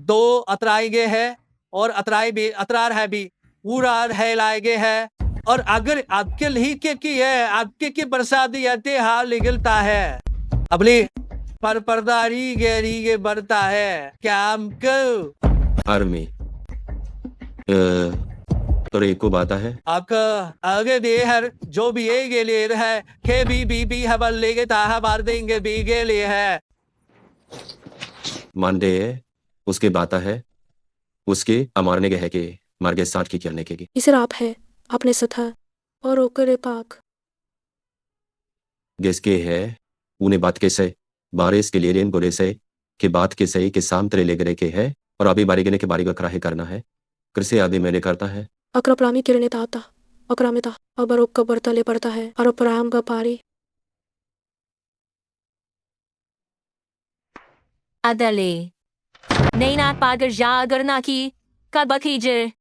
दो अतराए गए है और अतराए भी अतरार है भी पूरा है लाए गए है और अगर आपके ही के की है आपके की बरसाती आते हाल निकलता है अपनी पर परदारी गहरी के बढ़ता है क्या हमको आर्मी तो एको बात है आपका आगे दे हर जो भी ये के लिए है के भी हवल लेके ताहा मार देंगे भी के लिए है मान दे उसके बाता है उसके अमारने के है कि मार के साथ की करने के इसे आप है अपने सथा और ओकरे पाक जिसके है उन्हें बात के से बारिश के लिए बोले से कि बात के सही के सामने ले गए के है और अभी बारी गने के बारी का कराहे करना है कृषि आदि मैंने करता है अक्रपरामी किरणे ताता अक्रामिता और बरोक का बर्ता ले पड़ता है और पराम का पारी अदले नहीं ना पागर जा अगर ना की कब खीजर